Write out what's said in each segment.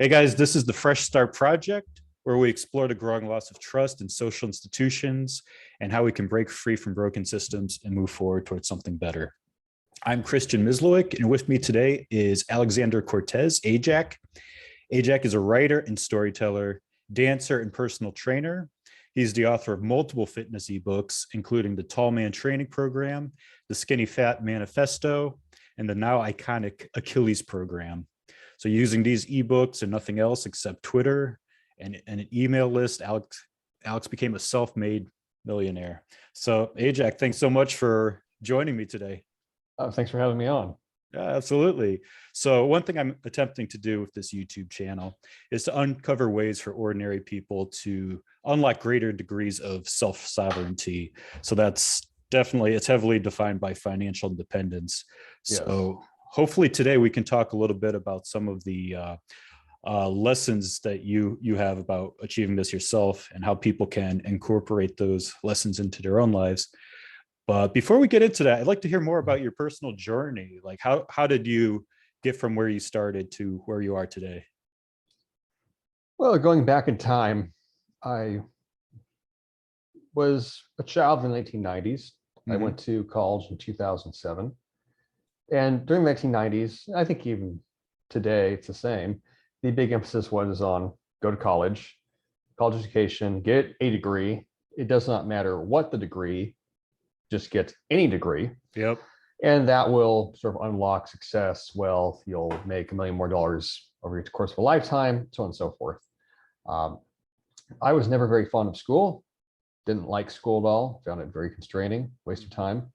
Hey guys, this is the Fresh Start Project, where we explore the growing loss of trust in social institutions and how we can break free from broken systems and move forward towards something better. I'm Christian Mislowick, and with me today is Alexander Cortes, AJAC. AJAC is a writer and storyteller, dancer, and personal trainer. He's the author of multiple fitness ebooks, including the Tall Man Training Program, the Skinny Fat Manifesto, and the now iconic Achilles Program. So using these ebooks and nothing else except Twitter and an email list, Alex became a self-made millionaire. So AJAC, thanks so much for joining me today. Thanks for having me on. Yeah, absolutely. So one thing I'm attempting to do with this YouTube channel is to uncover ways for ordinary people to unlock greater degrees of self-sovereignty. So that's definitely, it's heavily defined by financial independence. Yes. So hopefully today we can talk a little bit about some of the lessons that you have about achieving this yourself and how people can incorporate those lessons into their own lives. But before we get into that, I'd like to hear more about your personal journey. Like how did you get from where you started to where you are today? Well, going back in time, I was a child in the 1990s. I went to college in 2007. And during the 1990s, I think even today it's the same, the big emphasis was on go to college education, get a degree. It does not matter what the degree, just get any degree. Yep. And that will sort of unlock success, wealth, you'll make $1 million more over the course of a lifetime, so on and so forth. I was never very fond of school, didn't like school at all, found it very constraining, waste of time.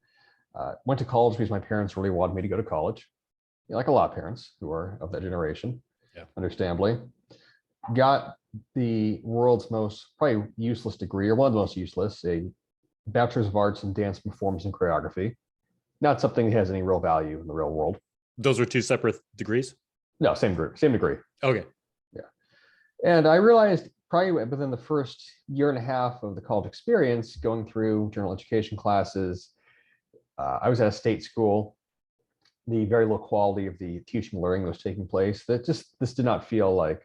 Went to college because my parents really wanted me to go to college, like a lot of parents who are of that generation, understandably. Got the world's most probably useless degree, or one of the most useless, a Bachelor's of Arts in Dance, Performance, and Choreography. Not something that has any real value in the real world. Those were two separate degrees? No, same degree. Okay. Yeah. And I realized probably within the first year and a half of the college experience, going through general education classes, I was at a state school, the very low quality of the teaching and learning that was taking place, that this did not feel like,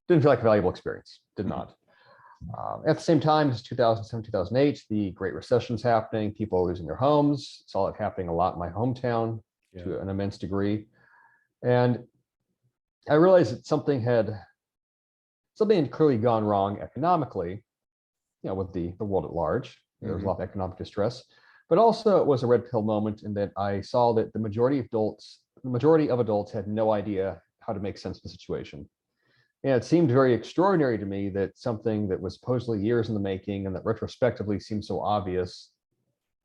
didn't feel like a valuable experience, did not. At the same time, it's 2007, 2008, the Great Recession's happening, people are losing their homes, saw it happening a lot in my hometown to an immense degree. And I realized that something had clearly gone wrong economically, with the world at large. There was a lot of economic distress. But also it was a red pill moment in that I saw that the majority of adults had no idea how to make sense of the situation. And it seemed very extraordinary to me that something that was supposedly years in the making and that retrospectively seemed so obvious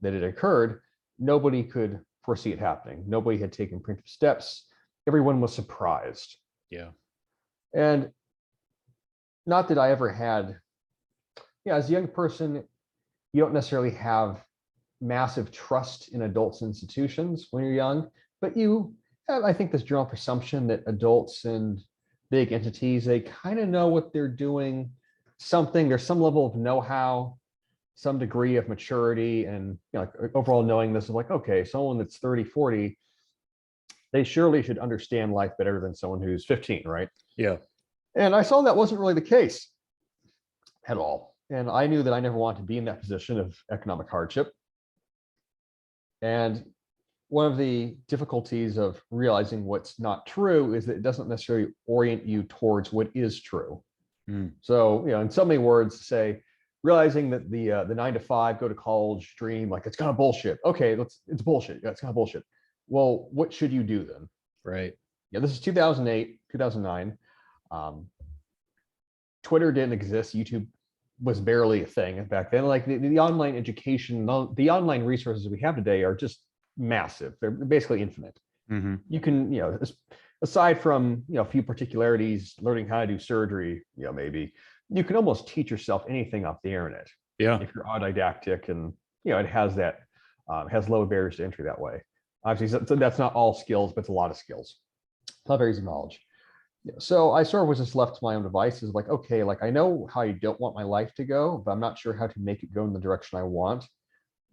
that it occurred, nobody could foresee it happening. Nobody had taken preemptive steps. Everyone was surprised. Yeah. And not that I ever had, as a young person, you don't necessarily have massive trust in adults and institutions when you're young, but you have, I think, this general presumption that adults and big entities, they kind of know what they're doing, there's some level of know-how, some degree of maturity, and overall knowing this of like, okay, someone that's 30, 40, they surely should understand life better than someone who's 15, right? Yeah. And I saw that wasn't really the case at all. And I knew that I never wanted to be in that position of economic hardship. And one of the difficulties of realizing what's not true is that it doesn't necessarily orient you towards what is true. So, in so many words, say, realizing that the 9-to-5, go to college dream, like it's kind of bullshit. Okay, it's bullshit. Yeah, it's kind of bullshit. Well, what should you do then? Right. Yeah, this is 2008, 2009. Twitter didn't exist. YouTube was barely a thing back then. Like the online education, the online resources we have today are just massive. They're basically infinite. You can, aside from, a few particularities, learning how to do surgery, maybe you can almost teach yourself anything off the internet. Yeah. If you're autodidactic and, it has that, has low barriers to entry that way. Obviously, so that's not all skills, but it's a lot of skills. A lot of areas of knowledge. So I sort of was just left to my own devices, like, okay, like I know how I don't want my life to go, but I'm not sure how to make it go in the direction I want.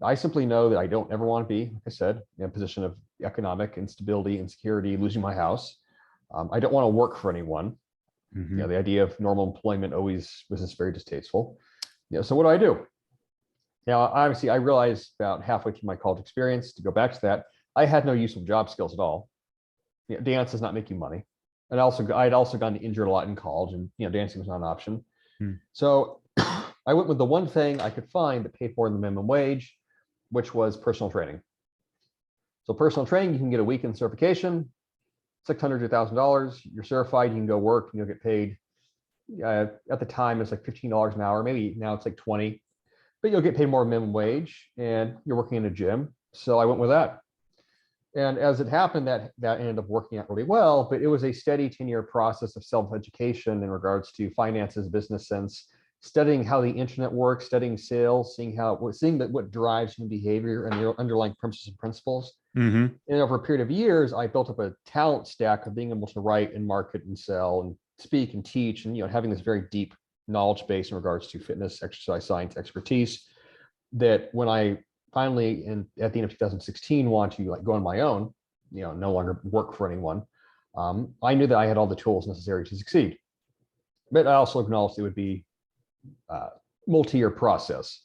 I simply know that I don't ever want to be, like I said, in a position of economic instability, insecurity, losing my house. I don't want to work for anyone. Mhm. The idea of normal employment always was just very distasteful. So what do? Now, obviously, I realized about halfway through my college experience, to go back to that, I had no useful job skills at all. Dance does not make you money. And I'd also gotten injured a lot in college, and dancing was not an option. Hmm. So I went with the one thing I could find that paid more than the minimum wage, which was personal training. So personal training, you can get a weekend certification, $600 to $1,000. You're certified, you can go work, and you'll get paid. At the time, it's like $15 an hour. Maybe now it's like 20, but you'll get paid more minimum wage, and you're working in a gym. So I went with that. And as it happened, that ended up working out really well, but it was a steady 10-year process of self-education in regards to finances, business sense, studying how the internet works, studying sales, seeing what drives human behavior and the underlying premises and principles. Mm-hmm. And over a period of years, I built up a talent stack of being able to write and market and sell and speak and teach, and having this very deep knowledge base in regards to fitness, exercise science, expertise, that when I finally, at the end of 2016, want to go on my own, no longer work for anyone, I knew that I had all the tools necessary to succeed. But I also acknowledged it would be a multi-year process.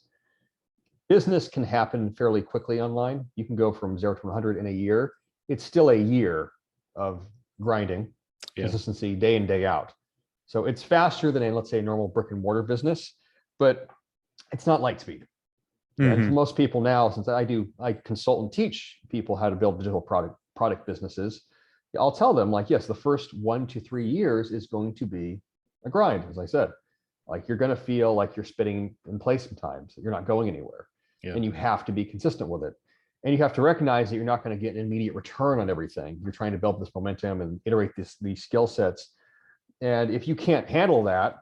Business can happen fairly quickly online. You can go from 0 to 100 in a year. It's still a year of grinding, consistency, day in, day out. So it's faster than let's say, a normal brick and mortar business, but it's not light speed. And for most people now, since I consult and teach people how to build digital product businesses, I'll tell them yes, the first 1 to 3 years is going to be a grind, as I said. You're going to feel like you're spinning in place sometimes, that you're not going anywhere. And you have to be consistent with it. And you have to recognize that you're not going to get an immediate return on everything. You're trying to build this momentum and iterate these skill sets. And if you can't handle that,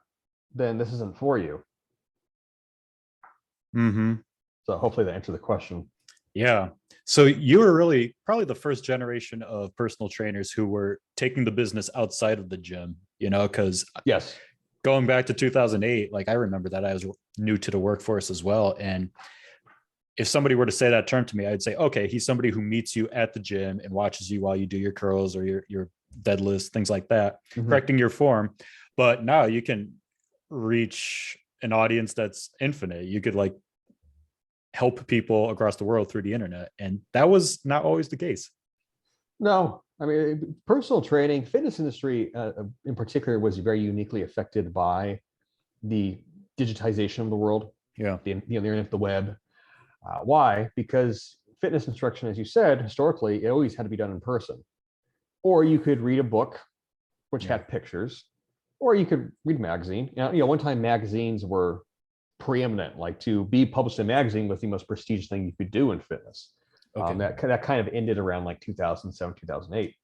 then this isn't for you. Mm-hmm. So hopefully that answered the question. Yeah. So you were really probably the first generation of personal trainers who were taking the business outside of the gym, because yes, going back to 2008, I remember that I was new to the workforce as well. And if somebody were to say that term to me, I'd say, okay, he's somebody who meets you at the gym and watches you while you do your curls or your deadlifts, things like that, correcting your form. But now you can reach an audience that's infinite. You could help people across the world through the internet. And that was not always the case. No, I mean, personal training, fitness industry in particular was very uniquely affected by the digitization of the world. Yeah. The internet, the web. Why? Because fitness instruction, as you said, historically, it always had to be done in person. Or you could read a book, which had pictures, or you could read a magazine. One time magazines were preeminent, to be published in a magazine was the most prestigious thing you could do in fitness. Okay. That kind of ended around 2007, 2008.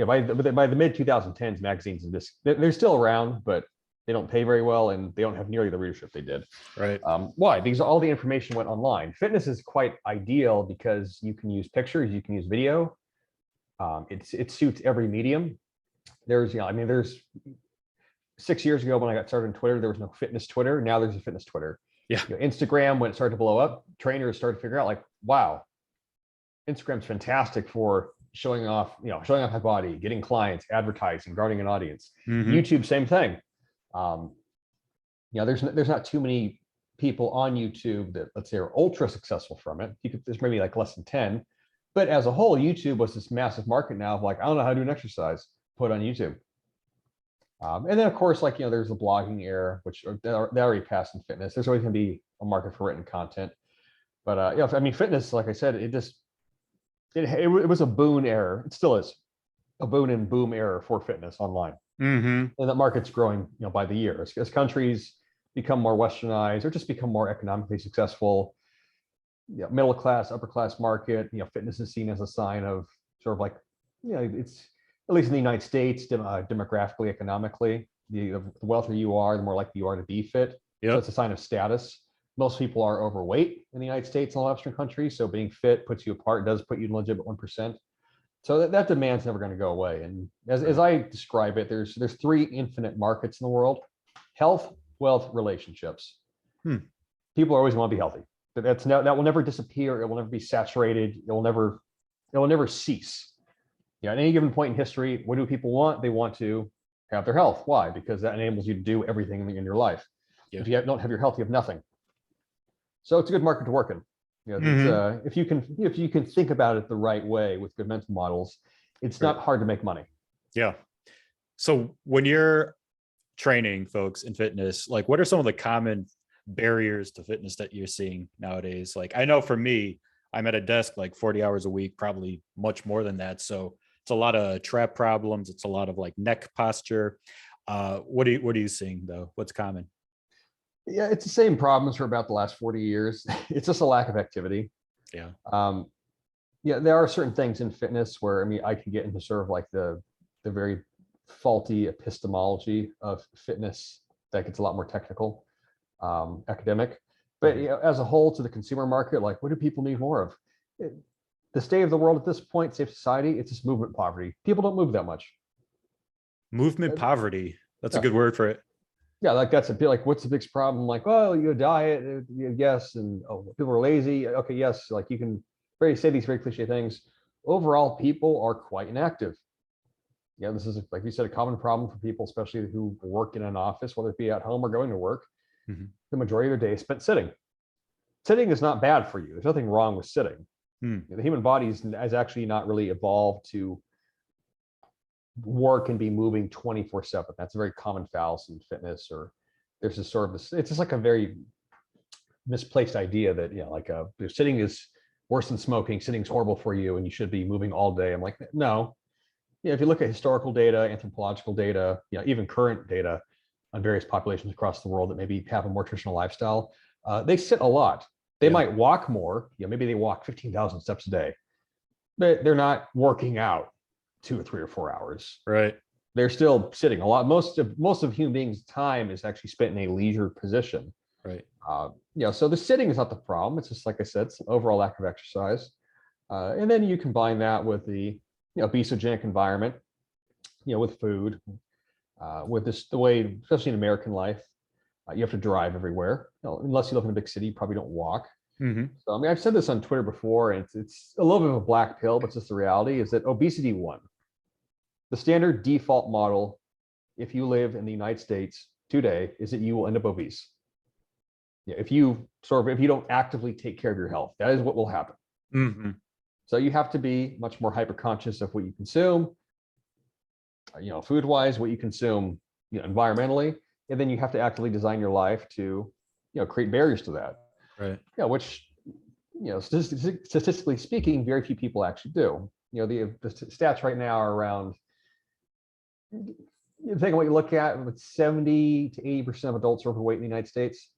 By the mid 2010s, magazines they're still around, but they don't pay very well and they don't have nearly the readership they did. Right. Why? Because all the information went online. Fitness is quite ideal because you can use pictures, you can use video. It suits every medium. There's 6 years ago when I got started on Twitter, there was no fitness Twitter. Now there's a fitness Twitter. Yeah. Instagram, when it started to blow up, trainers started to figure out wow, Instagram's fantastic for showing off my body, getting clients, advertising, growing an audience. YouTube, same thing. There's not too many people on YouTube that, let's say, are ultra successful from it. There's maybe less than 10, but as a whole, YouTube was this massive market now of I don't know how to do an exercise, put on YouTube. And then of course, there's the blogging era, which they already passed in fitness. There's always going to be a market for written content, but fitness, like I said, it was a boon era. It still is a boon and boom era for fitness online. And that market's growing, by the year as countries become more westernized or just become more economically successful. Middle class, upper class market. Fitness is seen as a sign of sort of it's, at least in the United States, demographically, economically, the wealthier you are, the more likely you are to be fit. So it's a sign of status. Most people are overweight in the United States and all Western countries. So being fit puts you apart, does put you in legitimate 1%. So that demand's never going to go away. And as I describe it, there's 3 infinite markets in the world: health, wealth, relationships. People always want to be healthy. That will never disappear. It will never be saturated. It will never cease. At any given point in history, what do people want? They want to have their health. Why? Because that enables you to do everything in your life. Yeah. If you don't have your health, you have nothing. So it's a good market to work in. If you can think about it the right way with good mental models, it's not hard to make money. Yeah. So when you're training folks in fitness, like what are some of the common barriers to fitness that you're seeing nowadays? Like I know for me, I'm at a desk like 40 hours a week, probably much more than that. So it's a lot of trap problems. It's a lot of like neck posture. What are you seeing though? What's common? Yeah, it's the same problems for about the last 40 years. It's just a lack of activity. Yeah. There are certain things in fitness where, I mean, I can get into sort of like the very faulty epistemology of fitness that gets a lot more technical, academic. But as a whole, to the consumer market, like what do people need more of? The state of the world at this point, safe society, it's just movement poverty. People don't move that much. Movement poverty. That's a good word for it. Yeah, like that's a bit like, what's the biggest problem? Like, well, you diet, yes, and people are lazy. Okay, yes, like you can say these very cliche things. Overall, people are quite inactive. Yeah, this is, like you said, a common problem for people, especially who work in an office, whether it be at home or going to work. The majority of their day is spent sitting. Sitting is not bad for you. There's nothing wrong with sitting. The human body is actually not really evolved to work and be moving 24/7. That's a very common fallacy in fitness, or there's this sort of this, it's just like a very misplaced idea that, like sitting is worse than smoking, sitting's horrible for you and you should be moving all day. I'm like, no. If you look at historical data, anthropological data, even current data on various populations across the world that maybe have a more traditional lifestyle, they sit a lot. They might walk more. Maybe they walk 15,000 steps a day, but they're not working out 2 or 3 or 4 hours. Right. They're still sitting a lot. Most of human beings' time is actually spent in a leisure position. Right. So the sitting is not the problem. It's just, like I said, it's an overall lack of exercise. And then you combine that with the obesogenic environment, with food, with the way, especially in American life, you have to drive everywhere. Unless you live in a big city, you probably don't walk. So, I mean, I've said this on Twitter before, and it's a little bit of a black pill, but it's just the reality is that obesity won. The standard default model, if you live in the United States today, is that you will end up obese. If you don't actively take care of your health, that is what will happen. So you have to be much more hyper conscious of what you consume, food wise, what you consume, environmentally, and then you have to actively design your life to, create barriers to that. Right. Which, statistically speaking, very few people actually do. The stats right now are around, depending on what you look at, with 70 to 80% of adults are overweight in the United States.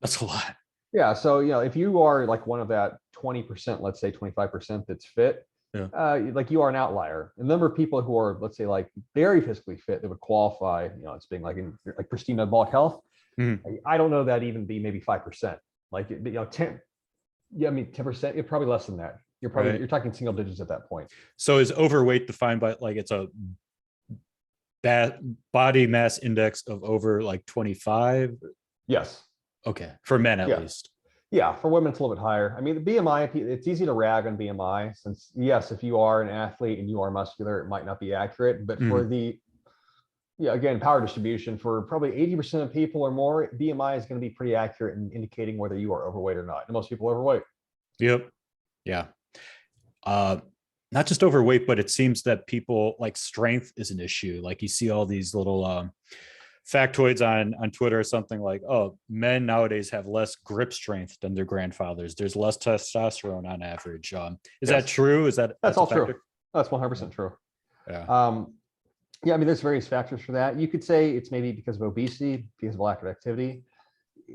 That's a lot. Yeah. So, if you are like one of that 20%, let's say 25% that's fit, like you are an outlier. The number of people who are, let's say, like very physically fit that would qualify, it's being like in like pristine metabolic health. I don't know that even be maybe 5%. Like 10, 10%. You're probably less than that. You're probably you're talking single digits at that point. So is overweight defined by like it's a body mass index of over like 25? Yes. Okay, for men at least. Yeah, for women it's a little bit higher. I mean, the BMI, it's easy to rag on BMI since, yes, if you are an athlete and you are muscular, it might not be accurate. But for the, again, power distribution, for probably 80% of people or more, BMI is going to be pretty accurate in indicating whether you are overweight or not. And most people are overweight. Yep. Yeah. Not just overweight, but it seems that people like strength is an issue. Like you see all these little factoids on Twitter or something like, oh, men nowadays have less grip strength than their grandfathers. There's less testosterone on average. Is that true? That's all true. That's 100% true. Yeah. I mean, there's various factors for that. You could say it's maybe because of obesity, because of lack of activity.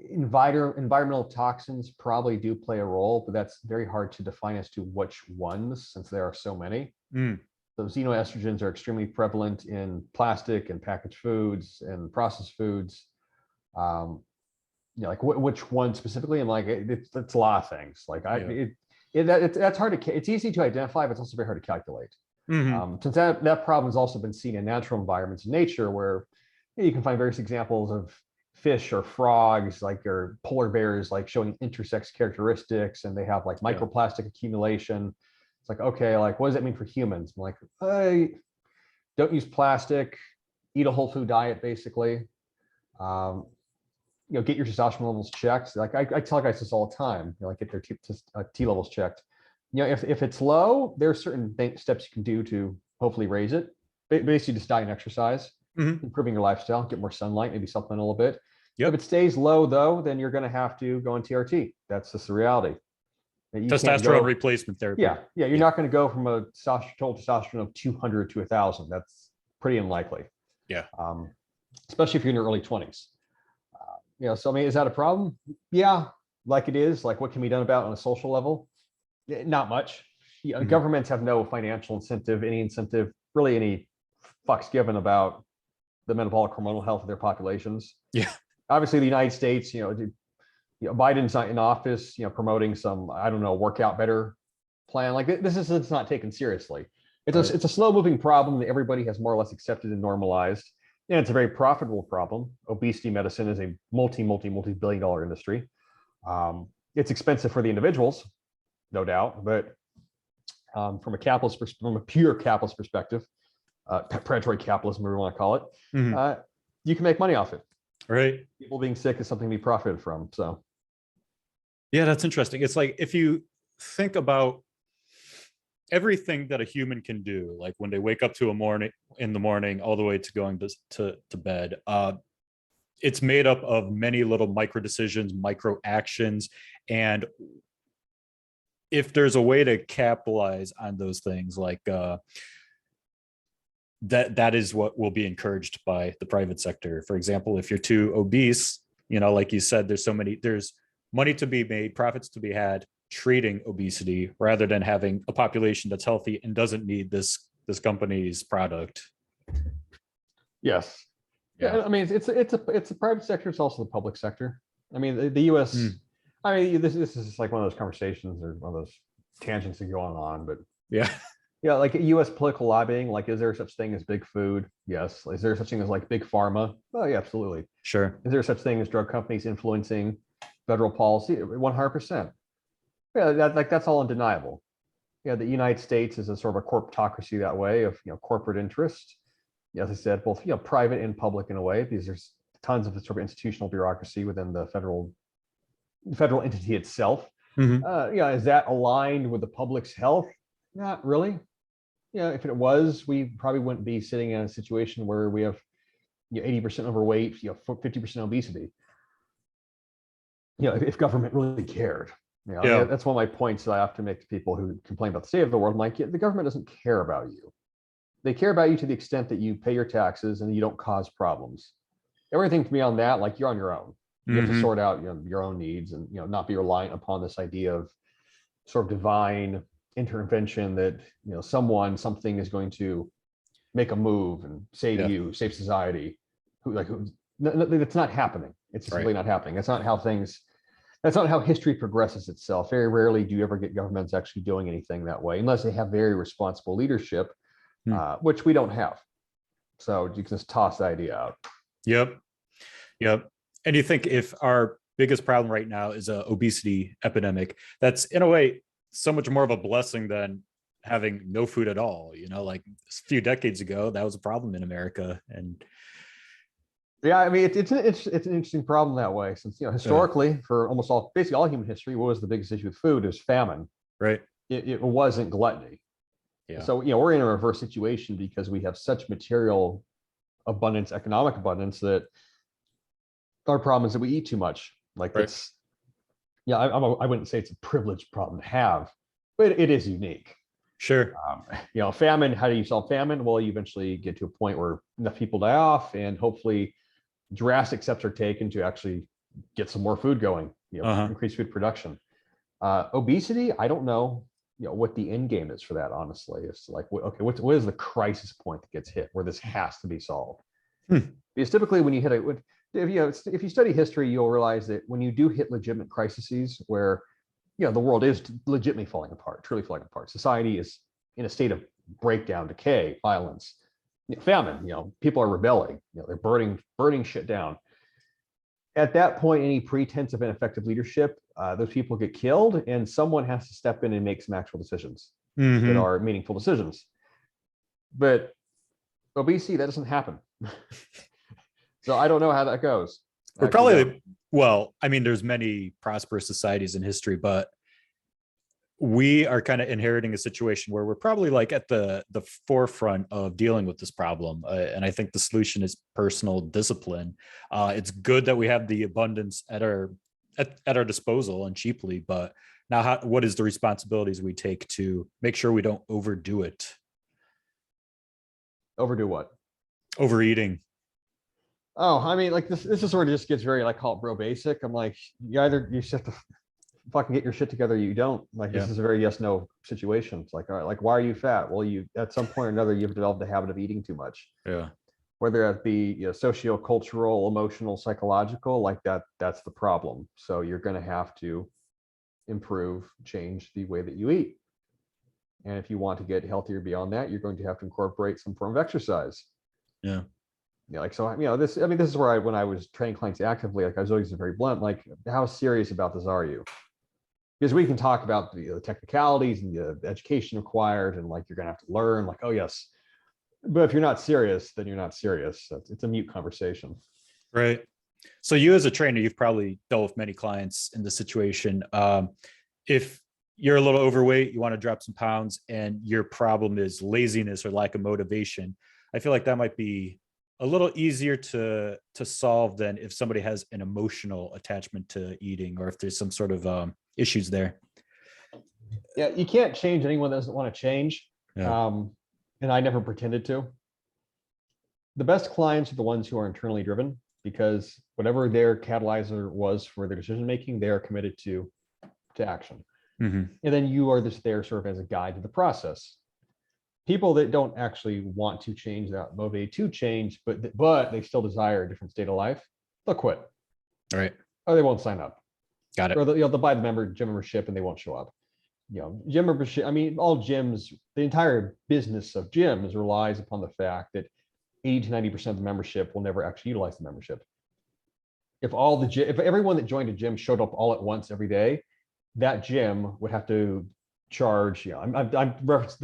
Environmental toxins probably do play a role, but that's very hard to define as to which ones, since there are so many. So xenoestrogens are extremely prevalent in plastic and packaged foods and processed foods. Like which one specifically? I'm like, it's a lot of things. Like that's hard to. It's easy to identify, but it's also very hard to calculate. Since that problem has also been seen in natural environments in nature, where you can find various examples of fish or frogs, like or polar bears, like showing intersex characteristics, and they have like microplastic accumulation. It's like, okay, like, what does that mean for humans? I'm like, hey, don't use plastic, eat a whole food diet, basically. Get your testosterone levels checked. Like I tell guys this all the time, like get their T levels checked. If it's low, there are certain steps you can do to hopefully raise it. Basically just diet and exercise, improving your lifestyle, get more sunlight, maybe supplement a little bit. If it stays low though, then you're going to have to go on TRT. That's just the reality. Testosterone replacement therapy. Yeah. You're not going to go from a total testosterone of 200 to 1,000. That's pretty unlikely. Yeah. Especially if you're in your early 20s. So I mean, is that a problem? Yeah, like it is. Like, what can be done about it on a social level? Not much. Governments have no financial incentive, really any fucks given about the metabolic hormonal health of their populations. Yeah. Obviously, the United States, Biden's not in office, promoting some, I don't know, workout better plan. Like it's not taken seriously. It's a slow moving problem that everybody has more or less accepted and normalized. And it's a very profitable problem. Obesity medicine is a multi-billion dollar industry. It's expensive for the individuals, no doubt, but from a pure capitalist perspective, predatory capitalism, whatever you want to call it, you can make money off it. Right. People being sick is something to be profited from. So, yeah, that's interesting. It's like if you think about everything that a human can do, like when they wake up in the morning, all the way to going to bed, it's made up of many little micro decisions, micro actions. And if there's a way to capitalize on those things, like that is what will be encouraged by the private sector. For example, if you're too obese, like you said, there's money to be made, profits to be had treating obesity rather than having a population that's healthy and doesn't need this company's product. Yes. Yeah. I mean, it's a private sector. It's also the public sector. I mean, the U.S. I mean, this is just like one of those conversations or one of those tangents that go on, but yeah. Like U.S. political lobbying. Like, is there such thing as big food? Yes. Is there such thing as like big pharma? Oh, yeah, absolutely. Sure. Is there such thing as drug companies influencing federal policy? 100%. Yeah, that's all undeniable. The United States is a sort of a corporatocracy that way of corporate interest. As I said, both private and public in a way, because there's tons of sort of institutional bureaucracy within the federal entity itself. Is that aligned with the public's health? Not really. If it was, we probably wouldn't be sitting in a situation where we have 80% overweight, 50% obesity. If government really cared. That's one of my points that I often make to people who complain about the state of the world. I'm like, the government doesn't care about you. They care about you to the extent that you pay your taxes and you don't cause problems. Everything beyond that, like, you're on your own. You have to sort out your own needs and not be reliant upon this idea of sort of divine intervention that something is going to make a move and save you, save society. That's not happening. It's simply not happening. That's not how history progresses itself. Very rarely do you ever get governments actually doing anything that way, unless they have very responsible leadership, which we don't have. So you can just toss the idea out. Yep. And you think if our biggest problem right now is a obesity epidemic, that's in a way so much more of a blessing than having no food at all. Like a few decades ago, that was a problem in America. And yeah, I mean, it's an interesting problem that way, since historically, for basically all human history, what was the biggest issue with food? It was famine. Right. It wasn't gluttony. Yeah. So we're in a reverse situation because we have such material abundance, economic abundance, that our problem is that we eat too much. Like, it's I wouldn't say it's a privileged problem to have, but it is unique. Sure. Famine. How do you solve famine? Well, you eventually get to a point where enough people die off, and hopefully drastic steps are taken to actually get some more food going, increase food production. Obesity, I don't know, what the end game is for that, honestly. It's like, okay, what is the crisis point that gets hit where this has to be solved? Because typically when you hit if you study history, you'll realize that when you do hit legitimate crises where, the world is legitimately falling apart, truly falling apart, society is in a state of breakdown, decay, violence, famine, people are rebelling, they're burning shit down. At that point, any pretense of ineffective leadership, those people get killed, and someone has to step in and make some actual decisions. that Mhm. are meaningful decisions. But obesity, that doesn't happen. So I don't know how that goes. I We're actually don't. probably, well, I mean, there's many prosperous societies in history, but we are kind of inheriting a situation where we're probably like at the forefront of dealing with this problem, and I think the solution is personal discipline. It's good that we have the abundance at our disposal and cheaply, but now what is the responsibilities we take to make sure we don't overdo it? Overdo what? Overeating. Oh, I mean, like this is sort of just gets very, like, call it bro basic. I'm like, you just have to fucking get your shit together. You don't. Like, Yeah. this is a very yes no situation. It's like, all right, like, why are you fat? Well, you, at some point or another, you've developed the habit of eating too much, Yeah. whether that be, socio-cultural, emotional, psychological. Like, that's the problem. So you're going to have to improve, change the way that you eat. And if you want to get healthier beyond that, you're going to have to incorporate some form of exercise. Yeah. Like, so, this, I mean, this is where when I was training clients actively, like, I was always very blunt, like, how serious about this are you? Because we can talk about the technicalities and the education required, and like, you're going to have to learn, like, oh yes, but if you're not serious, then you're not serious. It's a mute conversation. Right. So you as a trainer, you've probably dealt with many clients in this situation. If you're a little overweight, you want to drop some pounds, and your problem is laziness or lack of motivation, I feel like that might be a little easier to solve than if somebody has an emotional attachment to eating, or if there's some sort of issues there. Yeah, you can't change anyone that doesn't want to change. Yeah. And I never pretended to. The best clients are the ones who are internally driven, because whatever their catalyzer was for their decision making, they are committed to action. Mm-hmm. And then you are just there sort of as a guide to the process. People that don't actually want to change, that motivate to change, but they still desire a different state of life, they'll quit. All right. Or they won't sign up. Got it. Or they'll buy the gym membership and they won't show up. Gym membership, I mean, all gyms, the entire business of gyms relies upon the fact that 80 to 90% of the membership will never actually utilize the membership. If everyone that joined a gym showed up all at once every day, that gym would have to charge. I'm borrowing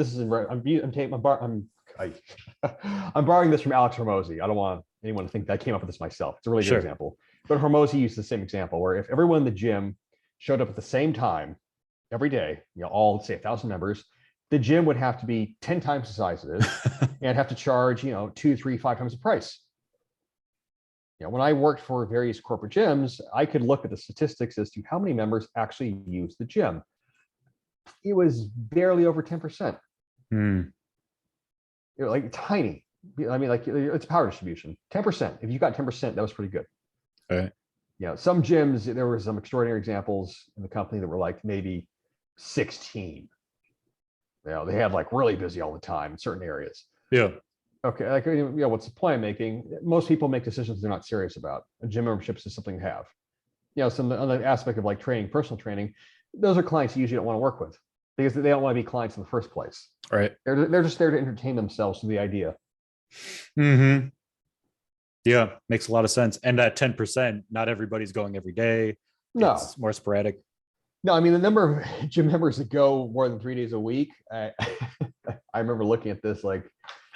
this from Alex Hormozy. I don't want anyone to think that I came up with this myself. It's a really good example. But Hormozy used the same example, where if everyone in the gym showed up at the same time every day, all, let's say 1,000 members, the gym would have to be 10 times the size it is and have to charge, 2, 3, 5 times the price. When I worked for various corporate gyms, I could look at the statistics as to how many members actually use the gym. It was barely over 10%. Like, tiny. I mean, like, it's power distribution. 10%. If you got 10%, that was pretty good. All right. Some gyms, there were some extraordinary examples in the company that were like maybe 16. They had like really busy all the time in certain areas. Yeah. Okay, like, what's the point I'm making? Most people make decisions they're not serious about. A gym membership is something to have. Some on the aspect of like training, personal training, those are clients you usually don't want to work with, because they don't want to be clients in the first place. Right. They're just there to entertain themselves with the idea. Mm-hmm. Yeah, makes a lot of sense. And that 10%, not everybody's going every day. No. It's more sporadic. No, I mean, the number of gym members that go more than 3 days a week, I remember looking at this, like,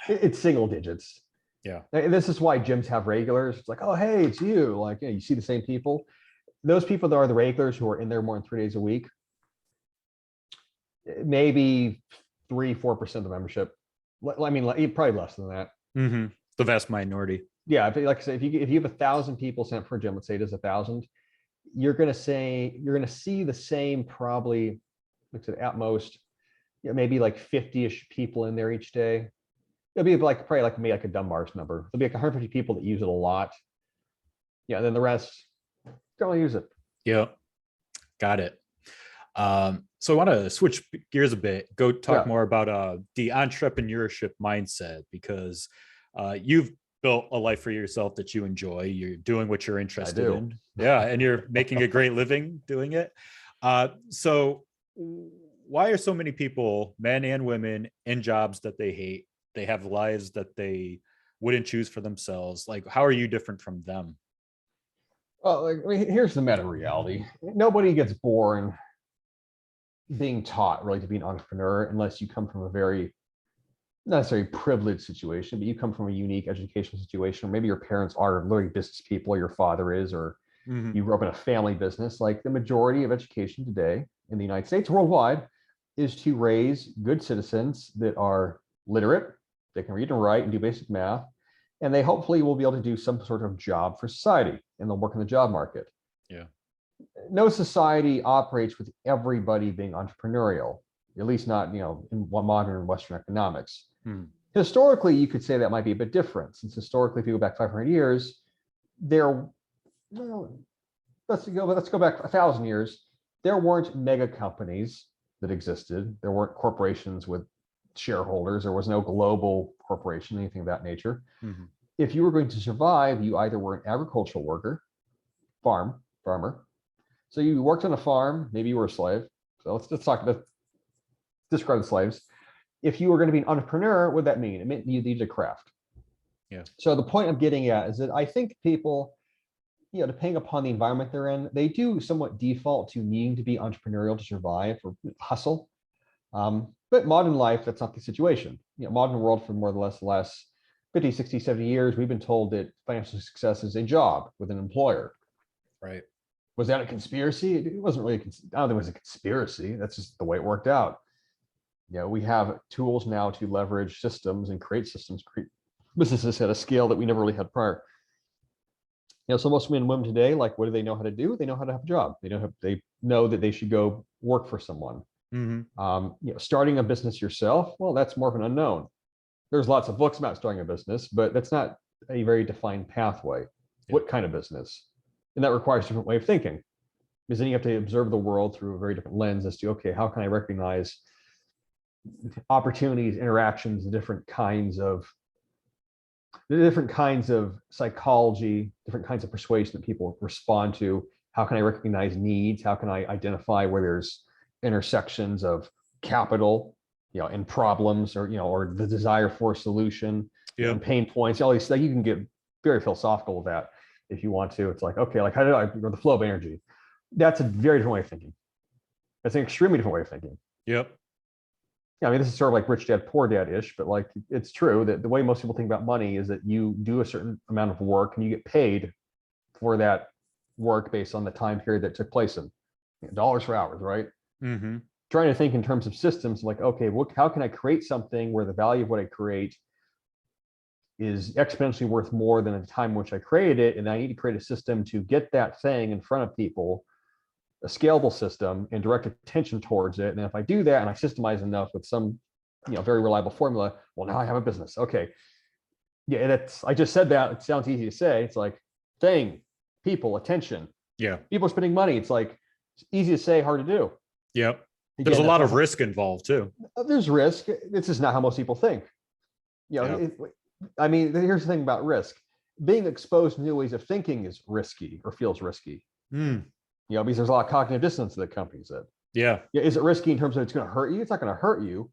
it's single digits. Yeah. And this is why gyms have regulars. It's like, oh, hey, it's you. Like, you see the same people. Those people that are the regulars who are in there more than 3 days a week, maybe 3-4% of the membership. I mean, probably less than that. Mm-hmm. The vast minority. Yeah, like I say, if you have 1,000 people sent for a gym, let's say it is 1,000, you're going to see the same, probably, like I said, at most, maybe like 50-ish people in there each day. It'll be like probably like maybe like a Dunbar's number. There'll be like 150 people that use it a lot. And then the rest don't use it. Yeah, got it. So I want to switch gears a bit, go talk more about the entrepreneurship mindset, because you've built a life for yourself that you enjoy. You're doing what you're interested in. Yeah, and you're making a great living doing it. So why are so many people, men and women, in jobs that they hate? They have lives that they wouldn't choose for themselves. Like, how are you different from them? Well, like, I mean, here's the meta reality. Nobody gets born being taught really to be an entrepreneur unless you come from a very not necessarily privileged situation, but you come from a unique educational situation, or maybe your parents are literally business people, or your father is, or Mhm. you grew up in a family business. Like the majority of education today in the United States, worldwide, is to raise good citizens that are literate, they can read and write and do basic math, and they hopefully will be able to do some sort of job for society, and they'll work in the job market. Yeah. No society operates with everybody being entrepreneurial, at least not, in modern Western economics. Hmm. Historically, you could say that might be a bit different, since historically, if you go back 500 years, there, well, let's go back 1,000 years. There weren't mega companies that existed. There weren't corporations with shareholders. There was no global corporation, anything of that nature. Mhm. If you were going to survive, you either were an agricultural worker, farmer. So you worked on a farm, maybe you were a slave. So let's describe the slaves. If you were going to be an entrepreneur, what did that mean? It meant you needed a craft. Yeah. So the point I'm getting at is that I think people, depending upon the environment they're in, they do somewhat default to needing to be entrepreneurial to survive or hustle. But modern life, that's not the situation. Modern world for more or less the last 50, 60, 70 years, we've been told that financial success is a job with an employer. Right. Was that a conspiracy? It wasn't really, I don't think it was a conspiracy. That's just the way it worked out. We have tools now to leverage systems and create systems, create businesses at a scale that we never really had prior. So most men and women today, like, what do they know how to do? They know how to have a job. They know that they should go work for someone. Mm-hmm. Starting a business yourself, well, that's more of an unknown. There's lots of books about starting a business, but that's not a very defined pathway. Yeah. What kind of business? And that requires a different way of thinking, because then you have to observe the world through a very different lens as to, okay, how can I recognize opportunities, interactions, the different kinds of psychology, different kinds of persuasion that people respond to. How can I recognize needs? How can I identify where there's intersections of capital, and problems, or the desire for a solution, and pain points, all these things. You can get very philosophical with that if you want to. It's like, okay, like how did the flow of energy? That's a very different way of thinking. That's an extremely different way of thinking. Yep. Yeah, I mean, this is sort of like rich dad, poor dad-ish, but like it's true that the way most people think about money is that you do a certain amount of work and you get paid for that work based on the time period that took place in dollars for hours, right? Mm-hmm. Trying to think in terms of systems, like, okay, how can I create something where the value of what I create is exponentially worth more than the time in which I created it, and I need to create a system to get that thing in front of people, a scalable system, and direct attention towards it. And if I do that and I systemize enough with some, very reliable formula, well, now I have a business. Okay. Yeah, I just said that. It sounds easy to say. It's like thing, people, attention. Yeah. People are spending money. It's like, it's easy to say, hard to do. Yep. Again, there's a lot of risk involved too. There's risk. This is not how most people think. I mean, here's the thing about risk. Being exposed to new ways of thinking is risky, or feels risky. Because there's a lot of cognitive dissonance that accompanies it. Yeah. Is it risky in terms of it's going to hurt you? It's not going to hurt you.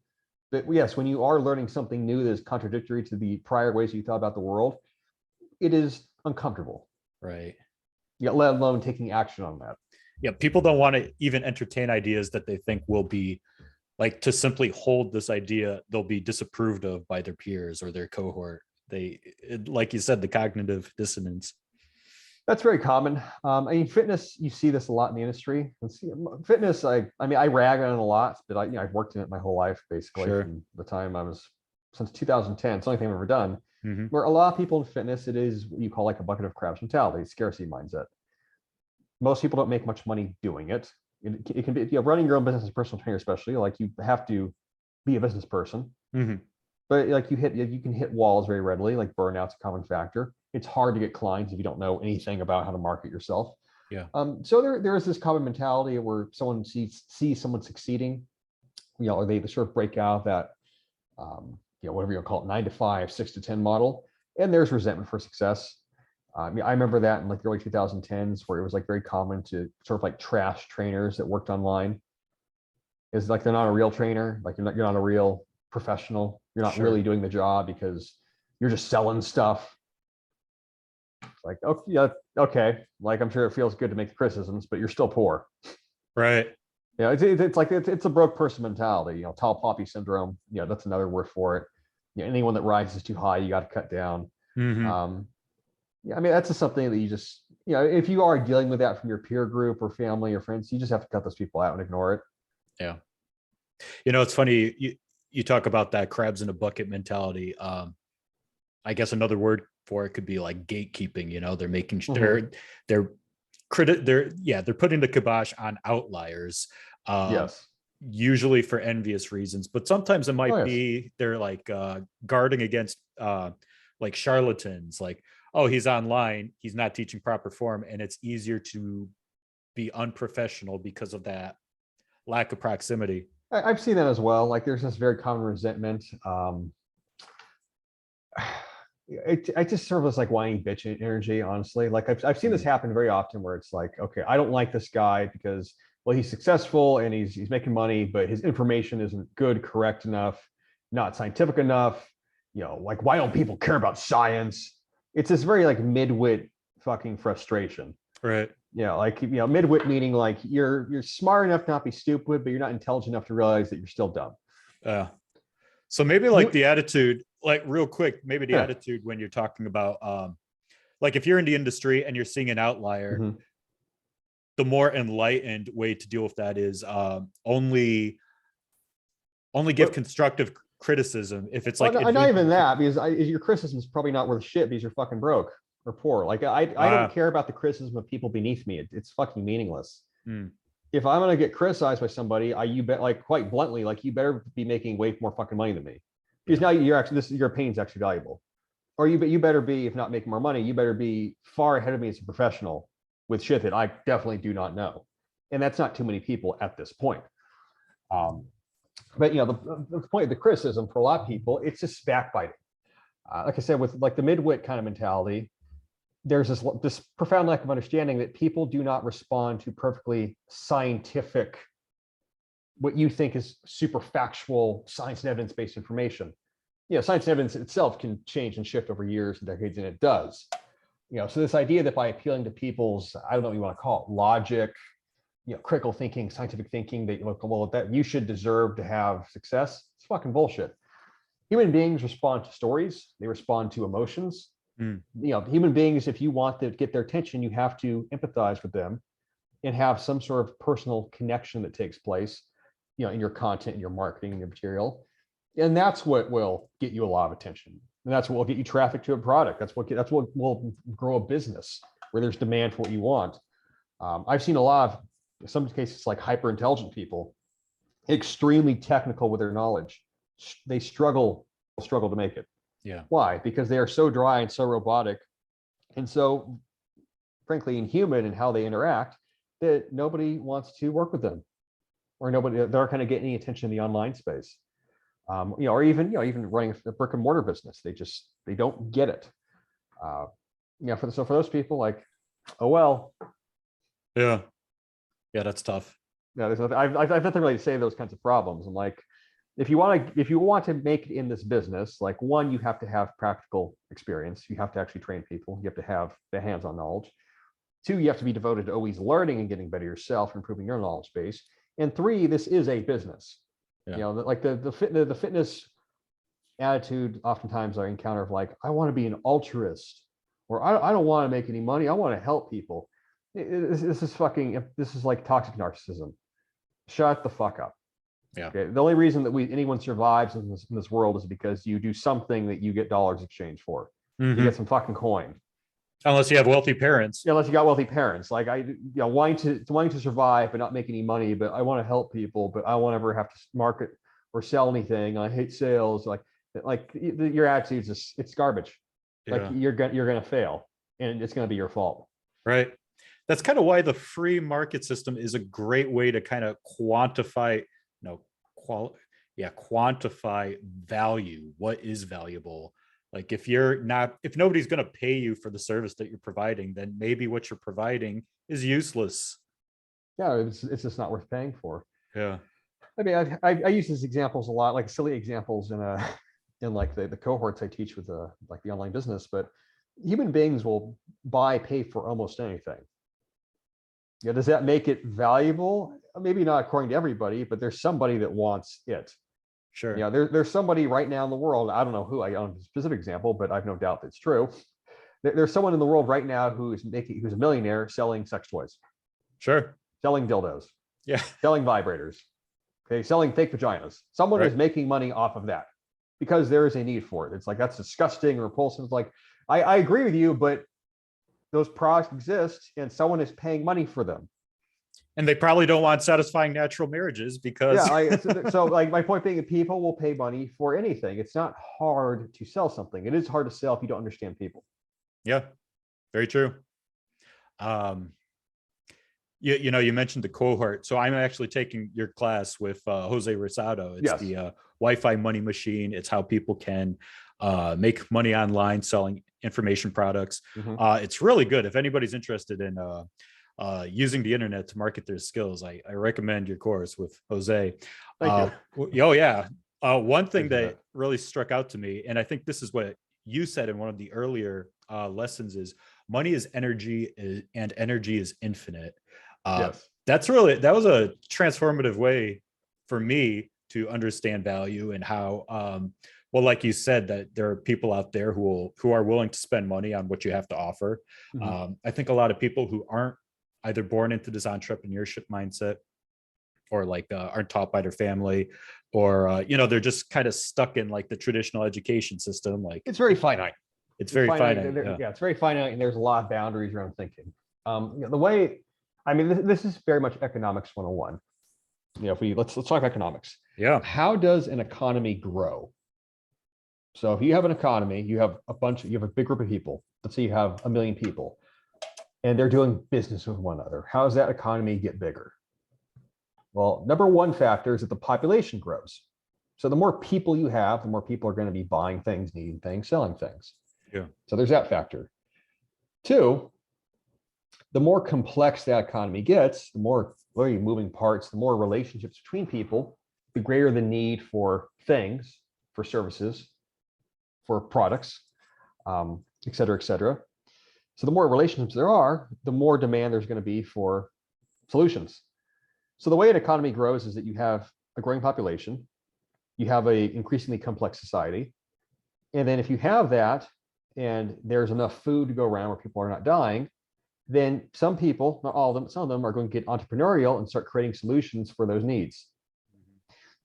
But yes, when you are learning something new that is contradictory to the prior ways you thought about the world, it is uncomfortable. Right. Let alone taking action on that. Yeah. People don't want to even entertain ideas that they think will be, like, to simply hold this idea, they'll be disapproved of by their peers or their cohort. Like you said, the cognitive dissonance. That's very common. I mean, fitness, you see this a lot in the industry. Fitness, I rag on it a lot, but I've worked in it my whole life, basically. Sure. From the time since 2010, it's the only thing I've ever done. Mm-hmm. Where a lot of people in fitness, it is what you call like a bucket of crabs mentality, scarcity mindset. Most people don't make much money doing it. It can be, running your own business as a personal trainer, especially, like, you have to be a business person. Mm-hmm. But like you can hit walls very readily, like burnout's a common factor. It's hard to get clients if you don't know anything about how to market yourself. Yeah. So there is this common mentality where someone sees someone succeeding, or they sort of break out that, whatever you call it, 9 to 5, 6 to 10 model, and there's resentment for success. I remember that in like the early 2010s, where it was like very common to sort of like trash trainers that worked online. It's like they're not a real trainer, like you're not a real professional. You're not really doing the job because you're just selling stuff. Like, oh yeah, okay. Like, I'm sure it feels good to make the criticisms, but you're still poor. Right. Yeah, it's like it's a broke person mentality. Tall poppy syndrome. That's another word for it. Anyone that rises too high, you got to cut down. Hmm. Yeah, I mean that's just something that you just if you are dealing with that from your peer group or family or friends, you just have to cut those people out and ignore it. Yeah. It's funny. You talk about that crabs in a bucket mentality. I guess another word for it could be like gatekeeping. They're making they're they're putting the kibosh on outliers, Yes. usually for envious reasons, but sometimes it Oh might yes. be they're like guarding against like charlatans, like, oh, he's online, he's not teaching proper form, and it's easier to be unprofessional because of that lack of proximity. I've seen that as well. Like there's this very common resentment. I just serve as like whining bitch energy, honestly. Like I've seen this happen very often where it's like, okay, I don't like this guy because, well, he's successful and he's making money, but his information isn't good, correct enough, not scientific enough. Like why don't people care about science? It's this very like midwit fucking frustration. Right. Like midwit meaning like you're smart enough to not be stupid, but you're not intelligent enough to realize that you're still dumb. So maybe like You, the attitude, like real quick, maybe the yeah. attitude when you're talking about like if you're in the industry and you're seeing an outlier, Mhm. the more enlightened way to deal with that is only give But constructive criticism if it's well, like not even advantage. that, because your criticism is probably not worth shit because you're fucking broke or poor. Like I don't care about the criticism of people beneath me. It's fucking meaningless. Mm, If I'm gonna get criticized by somebody, you bet like quite bluntly, like you better be making way more fucking money than me, because yeah. now your opinion's actually valuable. Or you better be, if not making more money, you better be far ahead of me as a professional with shit that I definitely do not know, and that's not too many people at this point. Um, but the point of the criticism for a lot of people, it's just backbiting. Like I said, with like the midwit kind of mentality, there's this profound lack of understanding that people do not respond to perfectly scientific, what you think is super factual science and evidence-based information. Science and evidence itself can change and shift over years and decades, and it does. So this idea that by appealing to people's, I don't know what you want to call it, logic, critical thinking, scientific thinking, that well, that you should deserve to have success, it's fucking bullshit. Human beings respond to stories, they respond to emotions. Mm, Human beings, if you want to get their attention, you have to empathize with them and have some sort of personal connection that takes place, in your content, in your marketing, in your material. And that's what will get you a lot of attention. And that's what will get you traffic to a product. That's what will grow a business where there's demand for what you want. I've seen a lot of, in some cases, like hyper intelligent people, extremely technical with their knowledge. They struggle to make it. yeah. Why? Because they are so dry and so robotic and so, frankly, inhuman in how they interact that nobody wants to work with them, or they're not going to get any attention in the online space. Or even running a brick and mortar business, they don't get it. For those people, like, oh well. Yeah. Yeah, that's tough. Yeah, there's nothing, I've nothing really to say those kinds of problems. And like, if you want to make it in this business, like one, you have to have practical experience. You have to actually train people. You have to have the hands-on knowledge. Two, you have to be devoted to always learning and getting better yourself, improving your knowledge base. And three, this is a business. Yeah. Like the fitness attitude oftentimes I encounter of like, I want to be an altruist, or I don't want to make any money. I want to help people. This is like toxic narcissism. Shut the fuck up. Yeah. Okay. The only reason that anyone survives in this world is because you do something that you get dollars exchange for. You Mm-hmm. get some fucking coin. Unless you have wealthy parents. Unless you got wealthy parents. Like wanting to survive but not make any money, but I want to help people, but I won't ever have to market or sell anything. I hate sales. Like your attitude is it's garbage. Like Yeah. you're gonna fail, and it's gonna be your fault. Right. That's kind of why the free market system is a great way to kind of quantify, quantify value. What is valuable? Like if nobody's going to pay you for the service that you're providing, then maybe what you're providing is useless. Yeah, it's just not worth paying for. Yeah. I mean, I use these examples a lot, like silly examples in like the cohorts I teach with like the online business. But human beings will pay for almost anything. Does that make it valuable? maybe not according to everybody, but there's somebody that wants it. Sure. You know, there's somebody right now in the world, I don't know who, I don't have a specific example, but I've no doubt that's true. There's someone in the world right now who's a millionaire selling sex toys, Sure. selling dildos, Yeah. selling vibrators, okay, selling fake vaginas. Someone Right. is making money off of that because there is a need for it. It's like, that's disgusting or repulsive. It's like, I agree with you, but those products exist and someone is paying money for them. And they probably don't want satisfying natural marriages because So like my point being, people will pay money for anything. It's not hard to sell something. It is hard to sell if you don't understand people. yeah, very true. You mentioned the cohort. So I'm actually taking your class with Jose Rosado. It's the Wi-Fi money machine. It's how people can make money online selling information products. It's really good. If anybody's interested in using the internet to market their skills, I recommend your course with Jose. Thank you. Oh yeah. One thing that really struck out to me, and I think this is what you said in one of the earlier lessons, is money is energy and energy is infinite. Yes. That was a transformative way for me to understand value and how, well, like you said, that there are people out there who are willing to spend money on what you have to offer. I think a lot of people who aren't either born into this entrepreneurship mindset or like aren't taught by their family, or they're just kind of stuck in like the traditional education system. Like it's very finite. It's very finite. Yeah, it's very finite, and there's a lot of boundaries around thinking. The way, I mean, this is very much economics 101. If let's talk economics. Yeah. How does an economy grow? So if you have an economy, you have a big group of people. Let's say you have 1 million people, and they're doing business with one another. How does that economy get bigger? Well, number one factor is that the population grows. So the more people you have, the more people are going to be buying things, needing things, selling things. Yeah. So there's that factor. Two, the more complex that economy gets, the more moving parts, the more relationships between people, the greater the need for things, for services, for products, et cetera, et cetera. So the more relationships there are, the more demand there's going to be for solutions. So the way an economy grows is that you have a growing population, you have an increasingly complex society, and then if you have that and there's enough food to go around where people are not dying, then some people, not all of them, but some of them are going to get entrepreneurial and start creating solutions for those needs.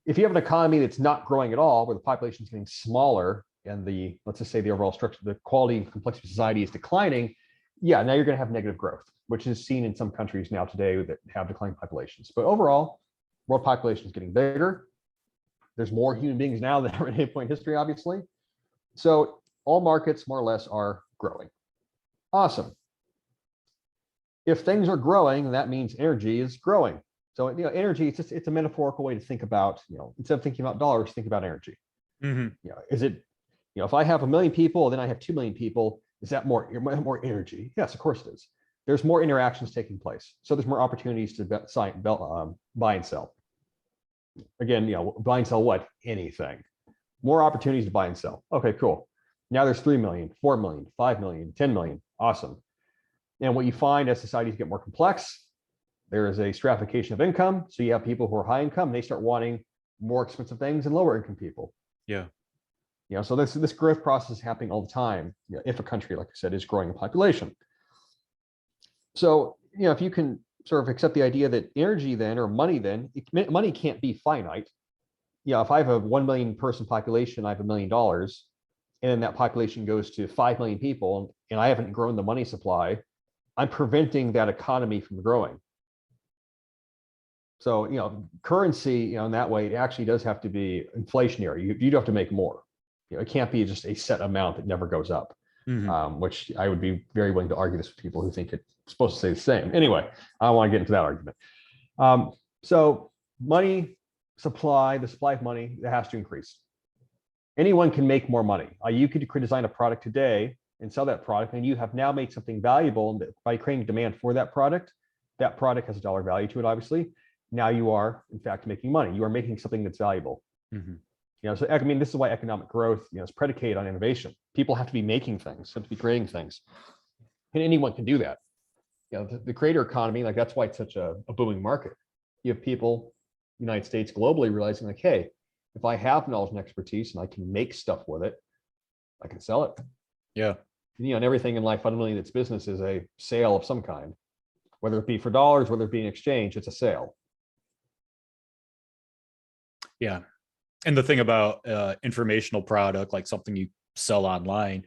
If you have an economy that's not growing at all, where the population is getting smaller and let's just say the overall structure, the quality and complexity of society is declining, now you're going to have negative growth, which is seen in some countries now today that have declining populations. But overall, world population is getting bigger. There's more human beings now than ever at any point in history, obviously. So all markets, more or less, are growing. Awesome. If things are growing, that means energy is growing. So energy, it's a metaphorical way to think about, instead of thinking about dollars, think about energy. Is it, if I have 1 million people, then I have 2 million people, is that more energy? Yes, of course it is. There's more interactions taking place. So there's more opportunities to buy and sell. Again, buy and sell what? Anything. More opportunities to buy and sell. Okay, cool. Now there's 3 million, 4 million, 5 million, 10 million. Awesome. And what you find as societies get more complex, there is a stratification of income. So you have people who are high income, and they start wanting more expensive things than lower income people. Yeah. So this growth process is happening all the time. If a country, like I said, is growing in population. So, if you can sort of accept the idea that energy then, or money then, money can't be finite. If I have a 1 million person population, I have $1 million, and then that population goes to 5 million people, and I haven't grown the money supply, I'm preventing that economy from growing. So, currency, in that way, it actually does have to be inflationary. You do have to make more. It can't be just a set amount that never goes up, which I would be very willing to argue this with people who think it's supposed to stay the same. Anyway, I don't want to get into that argument. So money supply, the supply of money, that has to increase. Anyone can make more money. You could design a product today and sell that product, and you have now made something valuable by creating demand for that product. That product has a dollar value to it, obviously. Now you are, in fact, making money. You are making something that's valuable. So I mean, this is why economic growth, is predicated on innovation. People have to be making things, have to be creating things, and anyone can do that. The creator economy, like that's why it's such a booming market. you have people, United States, globally realizing like, hey, if I have knowledge and expertise and I can make stuff with it, I can sell it. Yeah. And everything in life, fundamentally, that's business is a sale of some kind, whether it be for dollars, whether it be an exchange, it's a sale. Yeah. And the thing about informational product, like something you sell online,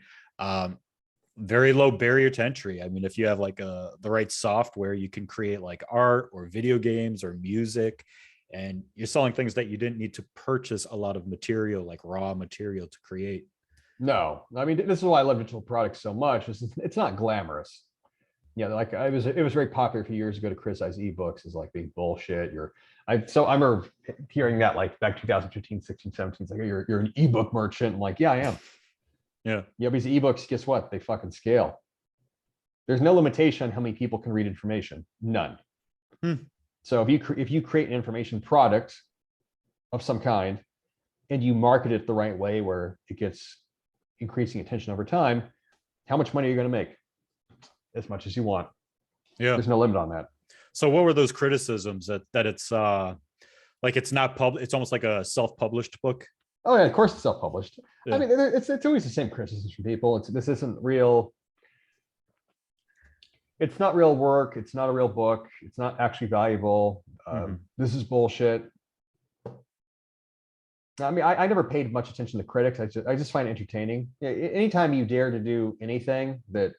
very low barrier to entry. I mean, if you have like the right software, you can create like art or video games or music, and you're selling things that you didn't need to purchase a lot of material, like raw material, to create. No, I mean, this is why I love digital products so much. It's not glamorous. Like it was very popular a few years ago to criticize ebooks as like being bullshit. I remember hearing that like back 2015, 16, 17. It's like, you're an ebook merchant. I'm like, yeah, I am. Yeah. Yeah, because ebooks, guess what? They fucking scale. There's no limitation on how many people can read information. None. So if you create an information product of some kind and you market it the right way where it gets increasing attention over time, how much money are you going to make? As much as you want. Yeah. There's no limit on that. So what were those criticisms that it's like it's not public, it's almost like a self-published book? Oh yeah, of course it's self-published. Yeah. I mean, it's always the same criticisms from people. This isn't real. It's not real work. It's not a real book. It's not actually valuable. This is bullshit. I mean, I never paid much attention to critics. I just find it entertaining. Anytime you dare to do anything that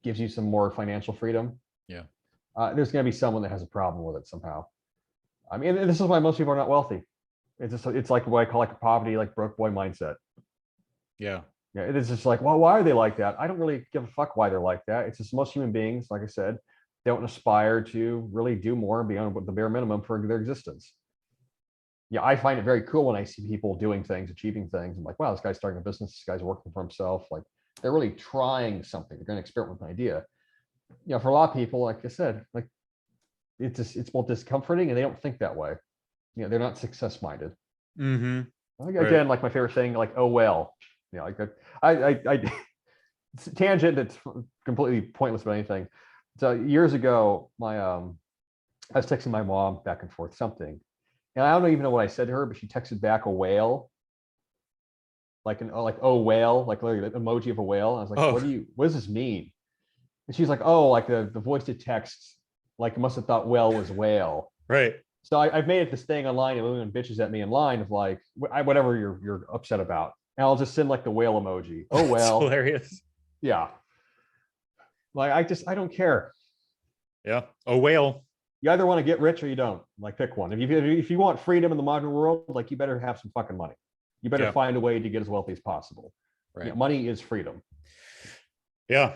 gives you some more financial freedom, there's going to be someone that has a problem with it somehow. I mean, this is why most people are not wealthy. It's like what I call like a poverty, like broke boy mindset. Yeah. It is just like, well, why are they like that? I don't really give a fuck why they're like that. It's just most human beings, like I said, don't aspire to really do more beyond the bare minimum for their existence. I find it very cool when I see people doing things, achieving things. I'm like, wow, this guy's starting a business. This guy's working for himself. Like, they're really trying something. They're going to experiment with an idea. For a lot of people, like I said, like it's both discomforting and they don't think that way. They're not success minded. Again, right. Like my favorite thing, like, oh well, like it's a tangent that's completely pointless about anything. So years ago, I was texting my mom back and forth something, and I don't even know what I said to her, but she texted back a whale, like oh whale, like an emoji of a whale. I was like, what does this mean? And she's like, oh, like the voice to text, like must have thought whale was whale. Right. So I've made it this thing online, and everyone bitches at me in line of like, whatever you're upset about. And I'll just send like the whale emoji. Oh, well. That's hilarious. Yeah. Like, I don't care. Yeah. Oh, whale. You either want to get rich or you don't. Like, pick one. If you want freedom in the modern world, like, you better have some fucking money. You better find a way to get as wealthy as possible. Right. Money is freedom. Yeah.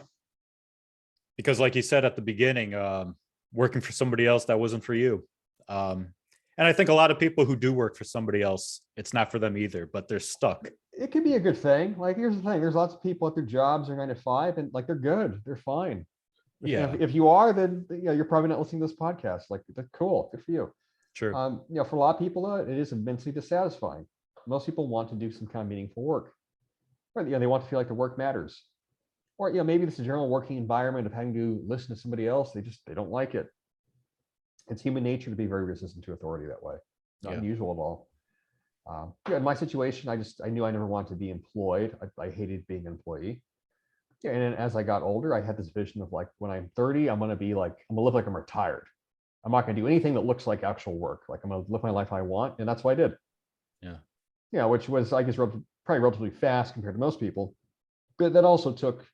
Because like you said at the beginning, working for somebody else, that wasn't for you. And I think a lot of people who do work for somebody else, it's not for them either, but they're stuck. It could be a good thing. Like, here's the thing. There's lots of people at their jobs are 9 to 5 and like, they're good. They're fine. If you are, then you're probably not listening to this podcast. Like, that's cool. Good for you. Sure. For a lot of people, though, it is immensely dissatisfying. Most people want to do some kind of meaningful work. Or, they want to feel like their work matters. Or, maybe it's a general working environment of having to listen to somebody else. They don't like it. It's human nature to be very resistant to authority that way. Not unusual at all. In my situation, I knew I never wanted to be employed. I hated being an employee. And then as I got older, I had this vision of like, when I'm 30, I'm going to live like I'm retired. I'm not going to do anything that looks like actual work. Like, I'm going to live my life I want. And that's what I did. Yeah. Which was, I guess, probably relatively fast compared to most people. But that also took,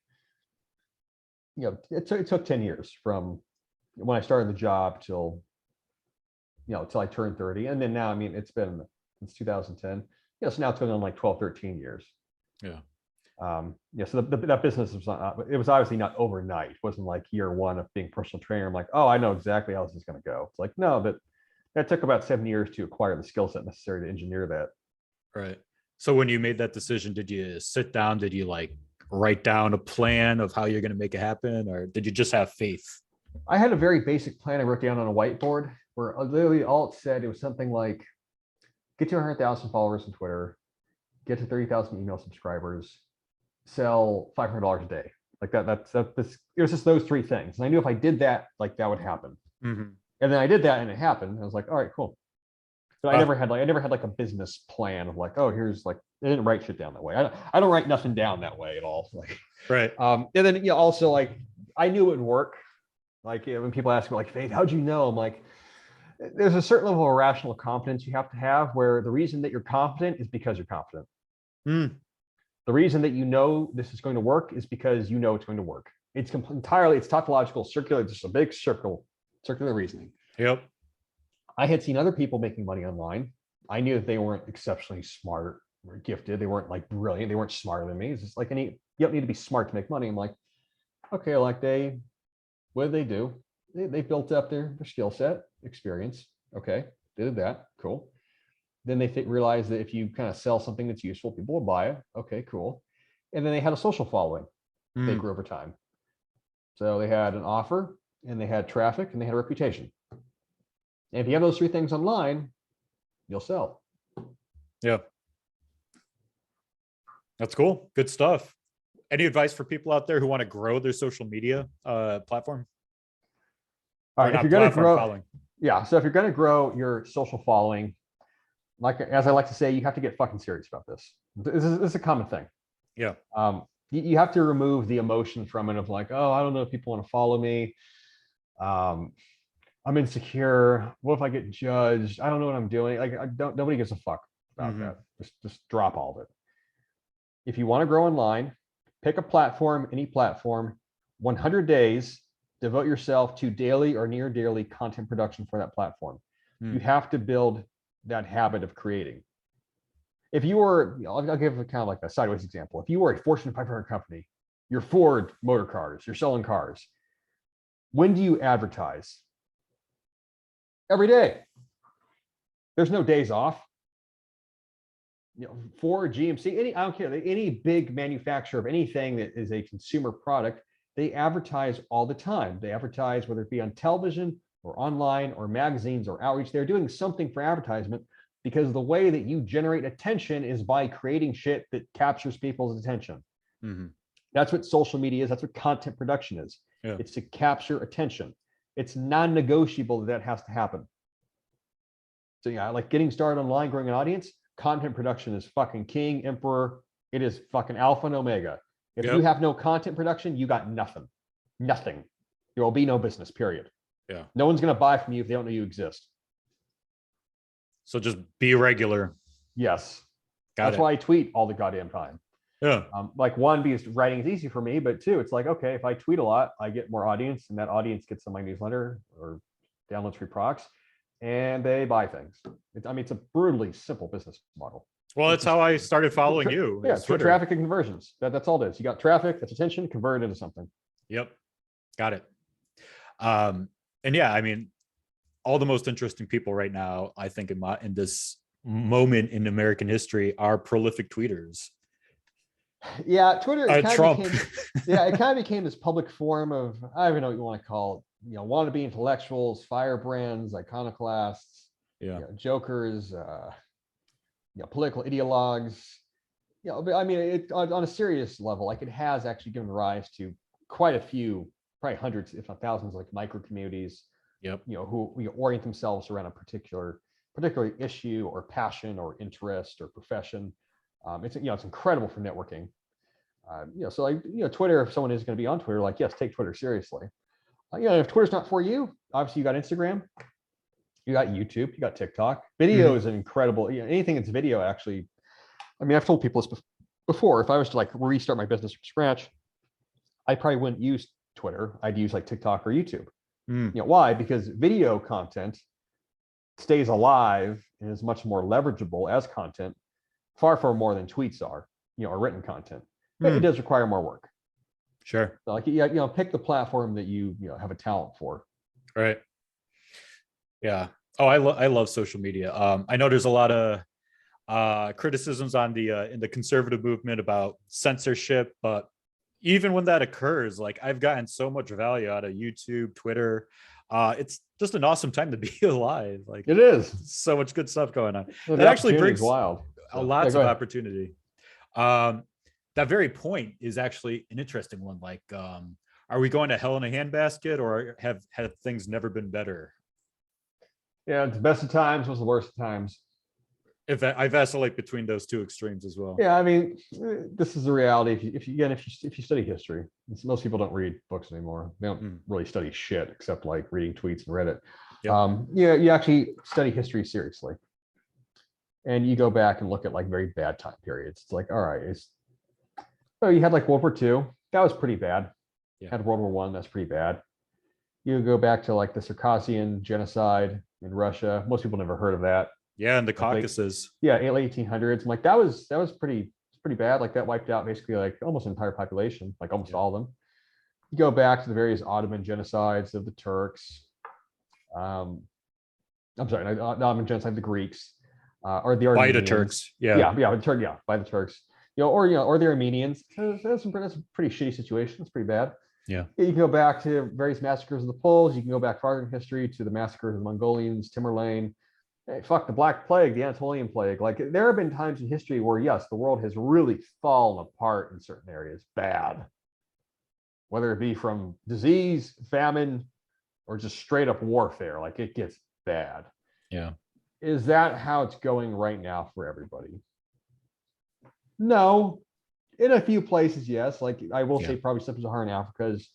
it took 10 years from when I started the job till I turned 30. And then now, I mean, it's been since 2010. So now it's going on like 12, 13 years. Yeah. So that business was it was obviously not overnight. It wasn't like year one of being personal trainer. I'm like, oh, I know exactly how this is going to go. It's like, no, that took about 7 years to acquire the skill set necessary to engineer that. Right. So when you made that decision, did you sit down? Did you like write down a plan of how you're going to make it happen? Or did you just have faith? I had a very basic plan I wrote down on a whiteboard where literally all it said, it was something like, get to 100,000 followers on Twitter, get to 30,000 email subscribers, sell $500 a day. Like it was just those three things. And I knew if I did that, like that would happen. And then I did that and it happened. I was like, all right, cool. But I never had like a business plan of like, oh, here's like, I didn't write shit down that way. I don't write nothing down that way at all. Like, Right. and then, you know, also like, I knew it would work. Like, you know, when people ask me like, Faith, how'd you know? I'm like, there's a certain level of rational competence you have to have where the reason that you're confident is because you're confident. Mm. The reason that you know this is going to work is because you know it's going to work. It's entirely, it's tautological, circular, just a big circular reasoning. Yep. I had seen other people making money online. I knew that they weren't exceptionally smart or gifted. They weren't like brilliant. They weren't smarter than me. It's just like you don't need to be smart to make money. I'm like, okay, like what did they do? They built up their skill set, experience. Okay, they did that. Cool. Then they realized that if you kind of sell something that's useful, people will buy it. Okay, cool. And then they had a social following. They grew over time. So they had an offer, and they had traffic, and they had a reputation. And if you have those three things online, you'll sell. Yeah. That's cool. Good stuff. Any advice for people out there who want to grow their social media platform? All right, if you're going to grow, following. Yeah. So if you're going to grow your social following, like as I like to say, you have to get fucking serious about this. This is a common thing. Yeah. You have to remove the emotion from it of like, oh, I don't know if people want to follow me. I'm insecure. What if I get judged? I don't know what I'm doing. Like, nobody gives a fuck about that. Just drop all of it. If you want to grow online, pick a platform, any platform, 100 days, devote yourself to daily or near daily content production for that platform. You have to build that habit of creating. If you were, I'll give a kind of like a sideways example. If you were a Fortune 500 company, you're Ford Motor Cars, you're selling cars. When do you advertise? Every day. There's no days off. You know, Ford, GMC, I don't care, any big manufacturer of anything that is a consumer product, they advertise all the time. They advertise whether it be on television or online or magazines or outreach. They're doing something for advertisement because the way that you generate attention is by creating shit that captures people's attention. That's what social media is. That's what content production is. Yeah. It's to capture attention. It's non-negotiable that has to happen. So yeah, like getting started online, growing an audience, content production is fucking king, emperor. It is fucking alpha and omega. If you have no content production, you got nothing. Nothing. There will be no business, period. Yeah. No one's going to buy from you if they don't know you exist. So just be regular. Yes. That's why I tweet all the goddamn time. Yeah. Like one, because writing is easy for me, but two, it's like, okay, if I tweet a lot, I get more audience, and that audience gets on my newsletter or downloads free products, and they buy things. It's a brutally simple business model. Well, that's how I started following you. Yeah, it's traffic and conversions. That's all it is. You got traffic, that's attention, convert it into something. Yep. Got it. And yeah, I mean, all the most interesting people right now, I think in this moment in American history are prolific tweeters. Yeah, Twitter Trump. it kind of became this public forum of, I don't even know what you want to call it, wannabe intellectuals, firebrands, iconoclasts, jokers, political ideologues. But I mean, on a serious level, like it has actually given rise to quite a few, probably hundreds, if not thousands, like micro communities. Yep. Who orient themselves around a particular issue or passion or interest or profession. It's incredible for networking. So like, Twitter, if someone is going to be on Twitter, like, yes, take Twitter seriously. If Twitter's not for you, obviously you got Instagram, you got YouTube, you got TikTok. Video is an incredible, anything that's video actually. I mean, I've told people this before. If I was to like restart my business from scratch, I probably wouldn't use Twitter. I'd use like TikTok or YouTube. Why? Because video content stays alive and is much more leverageable as content, far more than tweets are, or written content. It does require more work. Sure. So like, pick the platform that you have a talent for. Right. Yeah. Oh, I love social media. I know there's a lot of criticisms on in the conservative movement about censorship, but even when that occurs, like I've gotten so much value out of YouTube, Twitter. It's just an awesome time to be alive. Like it is so much good stuff going on. That actually brings wild. Lots of opportunity. That very point is actually an interesting one. Like, are we going to hell in a handbasket, or have things never been better? Yeah, it's the best of times was the worst of times. If I vacillate between those two extremes as well. Yeah, I mean, this is the reality. If you study history, most people don't read books anymore. They don't really study shit except like reading tweets and Reddit. Yep. Yeah, you actually study history seriously, and you go back and look at like very bad time periods. It's like, all right, you had like World War II. That was pretty bad. Yeah. Had World War One. That's pretty bad. You go back to like the Circassian genocide in Russia. Most people never heard of that. Yeah, and the Caucasus. Yeah, late 1800s. I'm like, that was pretty bad. Like that wiped out basically like almost an entire population, like almost all of them. You go back to the various Ottoman genocides of the Turks. I'm sorry, not Ottoman genocide, the Greeks, or the Armenians. By the Turks. Yeah. By the Turks. Or the Armenians. That's a pretty shitty situation. It's pretty bad. Yeah. You can go back to various massacres of the Poles. You can go back farther in history to the massacres of the Mongolians, Timur-Lane. Hey, fuck the Black Plague, the Anatolian Plague. Like there have been times in history where, yes, the world has really fallen apart in certain areas, bad. Whether it be from disease, famine, or just straight up warfare, like it gets bad. Yeah. Is that how it's going right now for everybody? No. In a few places, yes. Like I will say probably sub-Saharan Africa is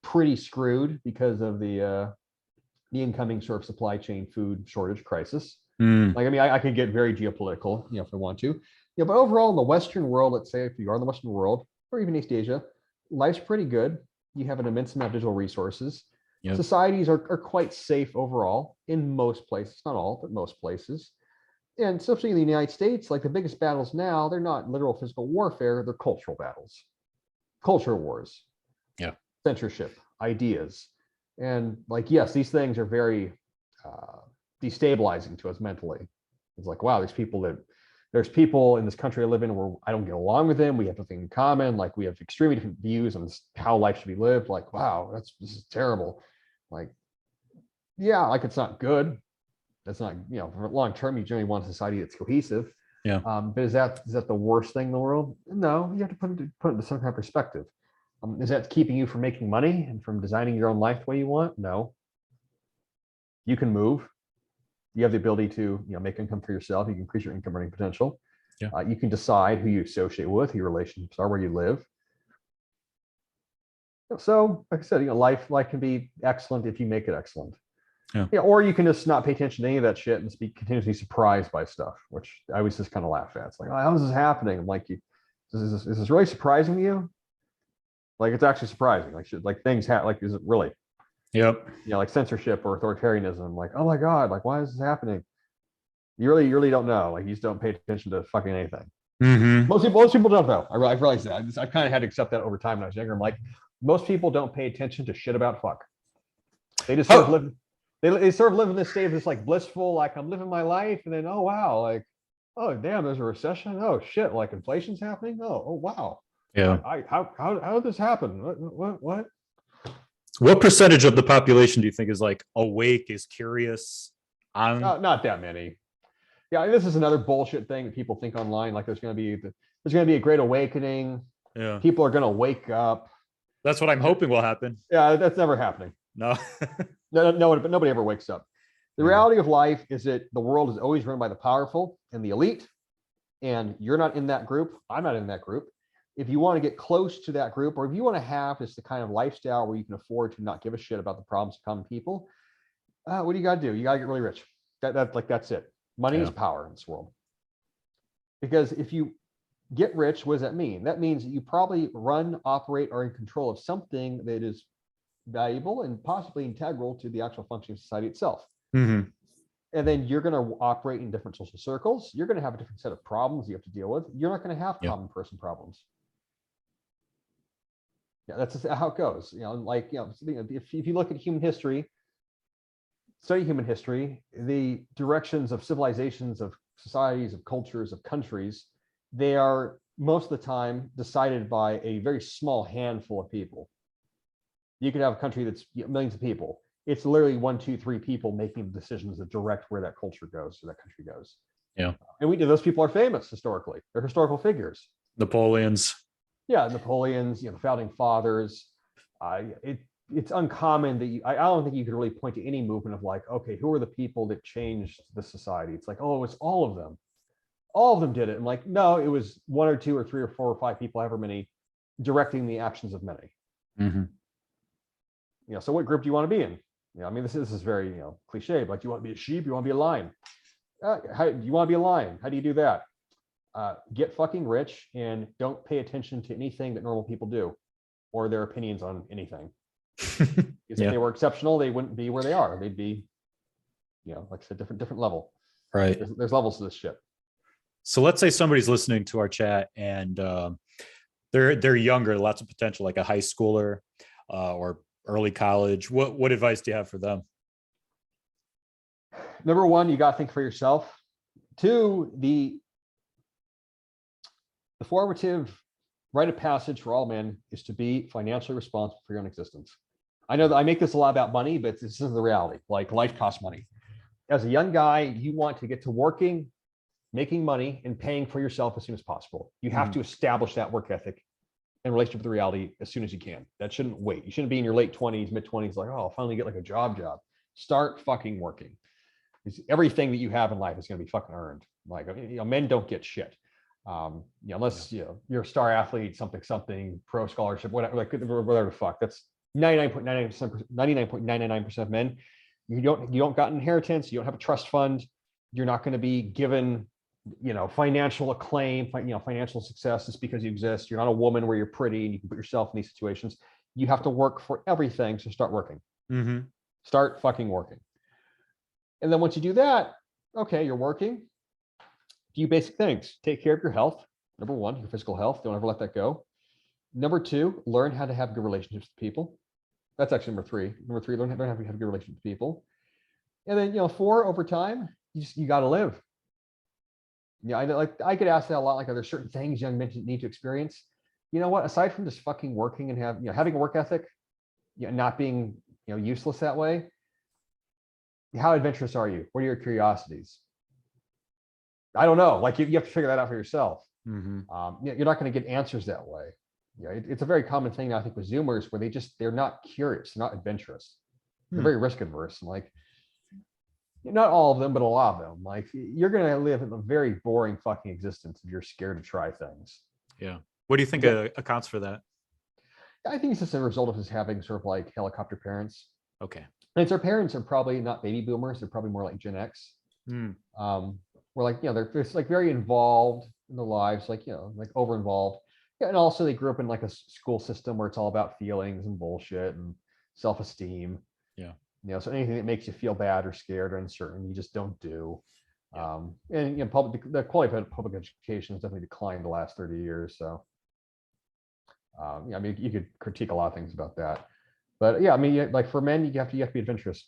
pretty screwed because of the incoming sort of supply chain food shortage crisis. Like, I mean, I could get very geopolitical, if I want to. But overall in the Western world, let's say if you are in the Western world or even East Asia, life's pretty good. You have an immense amount of digital resources. Yep. Societies are quite safe overall in most places, not all, but most places. And especially in the United States, like the biggest battles now, they're not literal physical warfare, they're cultural battles, culture wars, censorship, ideas. And like, yes, these things are very destabilizing to us mentally. It's like, wow, there's people in this country I live in where I don't get along with them. We have nothing in common. Like we have extremely different views on how life should be lived. Like, wow, this is terrible. Like, yeah, like it's not good. That's not, for long term, you generally want a society that's cohesive. Yeah. But is that the worst thing in the world? No, you have to put it into some kind of perspective. Is that keeping you from making money and from designing your own life the way you want? No. You can move. You have the ability to, make income for yourself. You can increase your income earning potential. Yeah. You can decide who you associate with, who your relationships are, where you live. So, like I said, life can be excellent if you make it excellent. Yeah. Or you can just not pay attention to any of that shit and just be continuously surprised by stuff, which I always just kind of laugh at. It's like, oh, how is this happening? I'm like, is this really surprising to you? Like, it's actually surprising. Like things happen. Like, is it really? Yep. Like censorship or authoritarianism. Like, oh my God, like, why is this happening? You really don't know. Like, you just don't pay attention to fucking anything. Most people don't know. I've realized that. I kind of had to accept that over time when I was younger. I'm like, most people don't pay attention to shit about fuck. They just sort of live. They sort of live in this state of this like blissful, like I'm living my life, and then oh wow, like oh damn, there's a recession. Oh shit, like inflation's happening. Oh wow. Yeah. How did this happen? What? What percentage of the population do you think is like awake, is curious? Not that many. Yeah, this is another bullshit thing that people think online. Like there's going to be a great awakening. Yeah. People are going to wake up. That's what I'm hoping will happen. Yeah, that's never happening. No. No, but nobody ever wakes up. The reality of life is that the world is always run by the powerful and the elite, and you're not in that group. I'm not in that group. If you want to get close to that group, or if you want to have this the kind of lifestyle where you can afford to not give a shit about the problems of common people, what do you got to do? You got to get really rich. That's it. Money is power in this world. Because if you get rich, what does that mean? That means that you probably run, operate, or in control of something that is valuable and possibly integral to the actual functioning of society itself. And then you're going to operate in different social circles. You're going to have a different set of problems you have to deal with. You're not going to have common person problems. Yeah, that's just how it goes. If you look at human history, study human history, the directions of civilizations, of societies, of cultures, of countries, they are most of the time decided by a very small handful of people. You could have a country that's millions of people. It's literally 1, 2, 3 people making decisions that direct where that culture goes, or that country goes. Yeah. And those people are famous historically. They're historical figures. Napoleons. Yeah, Napoleons, the founding fathers. it's uncommon that I don't think you could really point to any movement of like, okay, who are the people that changed the society? It's like, oh, it's all of them. All of them did it. And like, no, it was one or two or three or four or five people, however many, directing the actions of many. Mm-hmm. So what group do you want to be in? I mean, this is very, cliche, but you want to be a sheep, you want to be a lion. How do you want to be a lion? How do you do that? Get fucking rich and don't pay attention to anything that normal people do or their opinions on anything. Because if they were exceptional, they wouldn't be where they are. They'd be, like I said, different level. Right. There's levels to this shit. So let's say somebody's listening to our chat and they're younger, lots of potential, like a high schooler or early college. What advice do you have for them? Number one, you got to think for yourself. Two, the formative rite of passage for all men is to be financially responsible for your own existence. I know that I make this a lot about money, but this is the reality. Like, life costs money. As a young guy, you want to get to working, making money, and paying for yourself as soon as possible. You have to establish that work ethic and relationship with the reality as soon as you can. That shouldn't wait. You shouldn't be in your late 20s, mid 20s, like, oh, I'll finally get like a job. Start fucking working. Everything that you have in life is going to be fucking earned. Like, men don't get shit. Unless you're a star athlete, something, pro scholarship, whatever the fuck. That's 99.99% of men. You don't got inheritance. You don't have a trust fund. You're not going to be given, financial acclaim, financial success just because you exist. You're not a woman where you're pretty and you can put yourself in these situations. You have to work for everything. So start working. Mm-hmm. Start fucking working. And then once you do that, okay, you're working. Do basic things. Take care of your health. Number one, your physical health. Don't ever let that go. Number two, learn how to have good relationships with people. That's actually number three. Number three, learn how to have good relationships with people. And then, four, over time, you got to live. I get asked that a lot. Like, are there certain things young men need to experience? You know what? Aside from just fucking working and having a work ethic, not being useless that way. How adventurous are you? What are your curiosities? I don't know. Like, you have to figure that out for yourself. Mm-hmm. You're not going to get answers that way. It's a very common thing, I think, with Zoomers where they're not curious, they're not adventurous. They're very risk adverse. And like, not all of them, but a lot of them. Like, you're going to live in a very boring fucking existence if you're scared to try things. Yeah. What do you think accounts for that? I think it's just a result of us having sort of like helicopter parents. Okay. And their parents are probably not baby boomers. They're probably more like Gen X. Where like, they're like very involved in their lives, like, like over involved. Yeah, and also they grew up in like a school system where it's all about feelings and bullshit and self-esteem. Yeah. So anything that makes you feel bad or scared or uncertain, you just don't do. Yeah. And the quality of public education has definitely declined the last 30 years. So, I mean, you could critique a lot of things about that, but yeah, I mean, like for men, you have to be adventurous.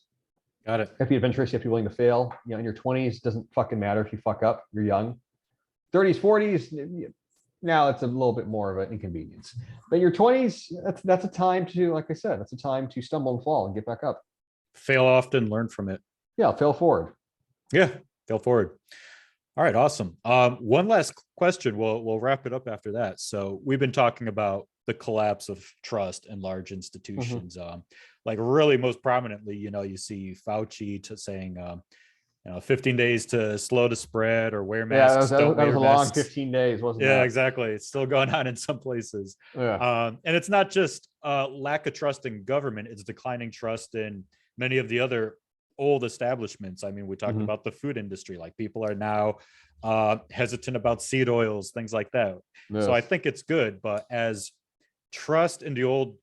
Got it. You have to be adventurous. You have to be willing to fail. In your 20s, it doesn't fucking matter if you fuck up. You're young. 30s, 40s. Now it's a little bit more of an inconvenience. But in your 20s, that's a time to, like I said, that's a time to stumble and fall and get back up. Fail often, learn from it. Yeah, fail forward. Yeah, fail forward. All right, awesome. One last question. We'll wrap it up after that. So we've been talking about the collapse of trust in large institutions. Like really most prominently, you see Fauci saying, 15 days to slow the spread or wear masks. Yeah, that was a long masks. 15 days, wasn't it? Yeah, exactly. It's still going on in some places. Yeah. And it's not just lack of trust in government, it's declining trust in many of the other old establishments. I mean, we talked about the food industry, like people are now hesitant about seed oils, things like that. Yes. So I think it's good, but as trust in the old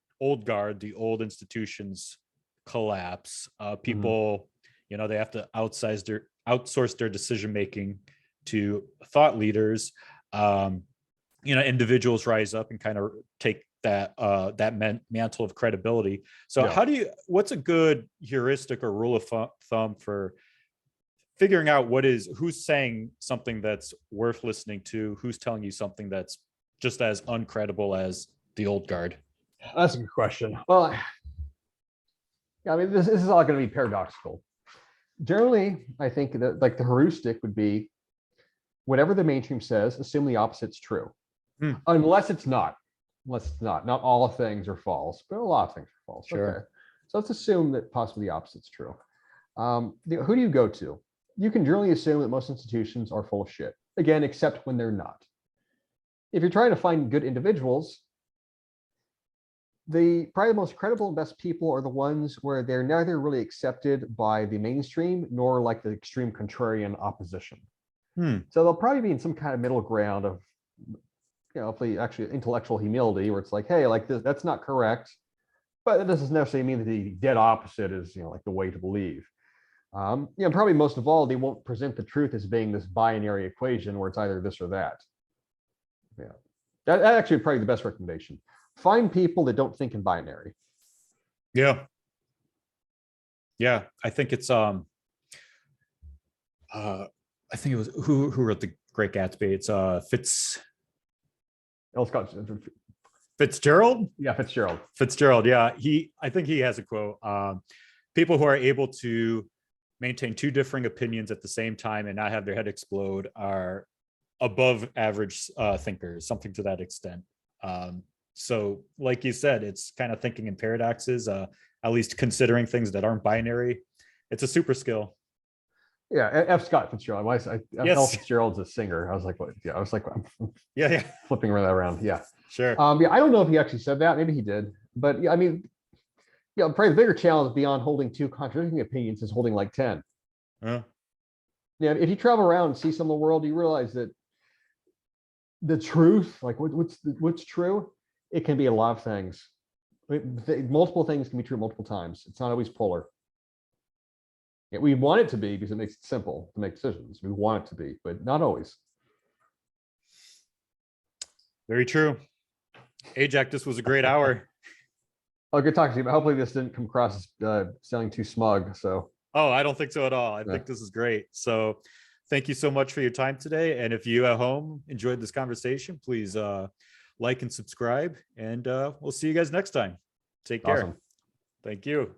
guard, the old institutions collapse, people, they have to outsource their decision making to thought leaders. Individuals rise up and kind of take that mantle of credibility. So what's a good heuristic or rule of thumb for figuring out who's saying something that's worth listening to, who's telling you something that's just as uncredible as the old guard? That's a good question. Well, I mean, this is all going to be paradoxical. Generally, I think that like the heuristic would be whatever the mainstream says, assume the opposite's true, unless it's not. not all things are false, but a lot of things are false. Sure. Okay. So let's assume that possibly the opposite's true. Who do you go to? You can generally assume that most institutions are full of shit. Again, except when they're not. If you're trying to find good individuals, probably the most credible and best people are the ones where they're neither really accepted by the mainstream nor like the extreme contrarian opposition. So they'll probably be in some kind of middle ground of, hopefully actually intellectual humility, where it's like, hey, like this, that's not correct, but that doesn't necessarily mean that the dead opposite is, like the way to believe. Probably most of all, they won't present the truth as being this binary equation where it's either this or that. Yeah, that actually probably the best recommendation. Find people that don't think in binary. Yeah. I think it's I think it was who wrote The Great Gatsby. It's Fitzgerald. Yeah, Fitzgerald. Fitzgerald. Yeah, I think he has a quote. People who are able to maintain two differing opinions at the same time and not have their head explode are above average thinkers, something to that extent. So like you said, it's kind of thinking in paradoxes, at least considering things that aren't binary. It's a super skill. Yeah, F. Scott Fitzgerald. F. Fitzgerald's a singer. I was like, what? Yeah, I was like, yeah, flipping that around. Yeah, sure. Yeah, I don't know if he actually said that. Maybe he did, but yeah, I mean, probably the bigger challenge beyond holding two contradicting opinions is holding like 10. Yeah, if you travel around and see some of the world, you realize that the truth, like what's true, it can be a lot of things. Multiple things can be true multiple times. It's not always polar. Yeah, we want it to be because it makes it simple to make decisions. We want it to be, but not always. Very true. AJAC, this was a great hour. Oh, good talking to you. But hopefully this didn't come across as sounding too smug. So. Oh, I don't think so at all. I think this is great. So thank you so much for your time today. And if you at home enjoyed this conversation, please like and subscribe. And we'll see you guys next time. Take care. Awesome. Thank you.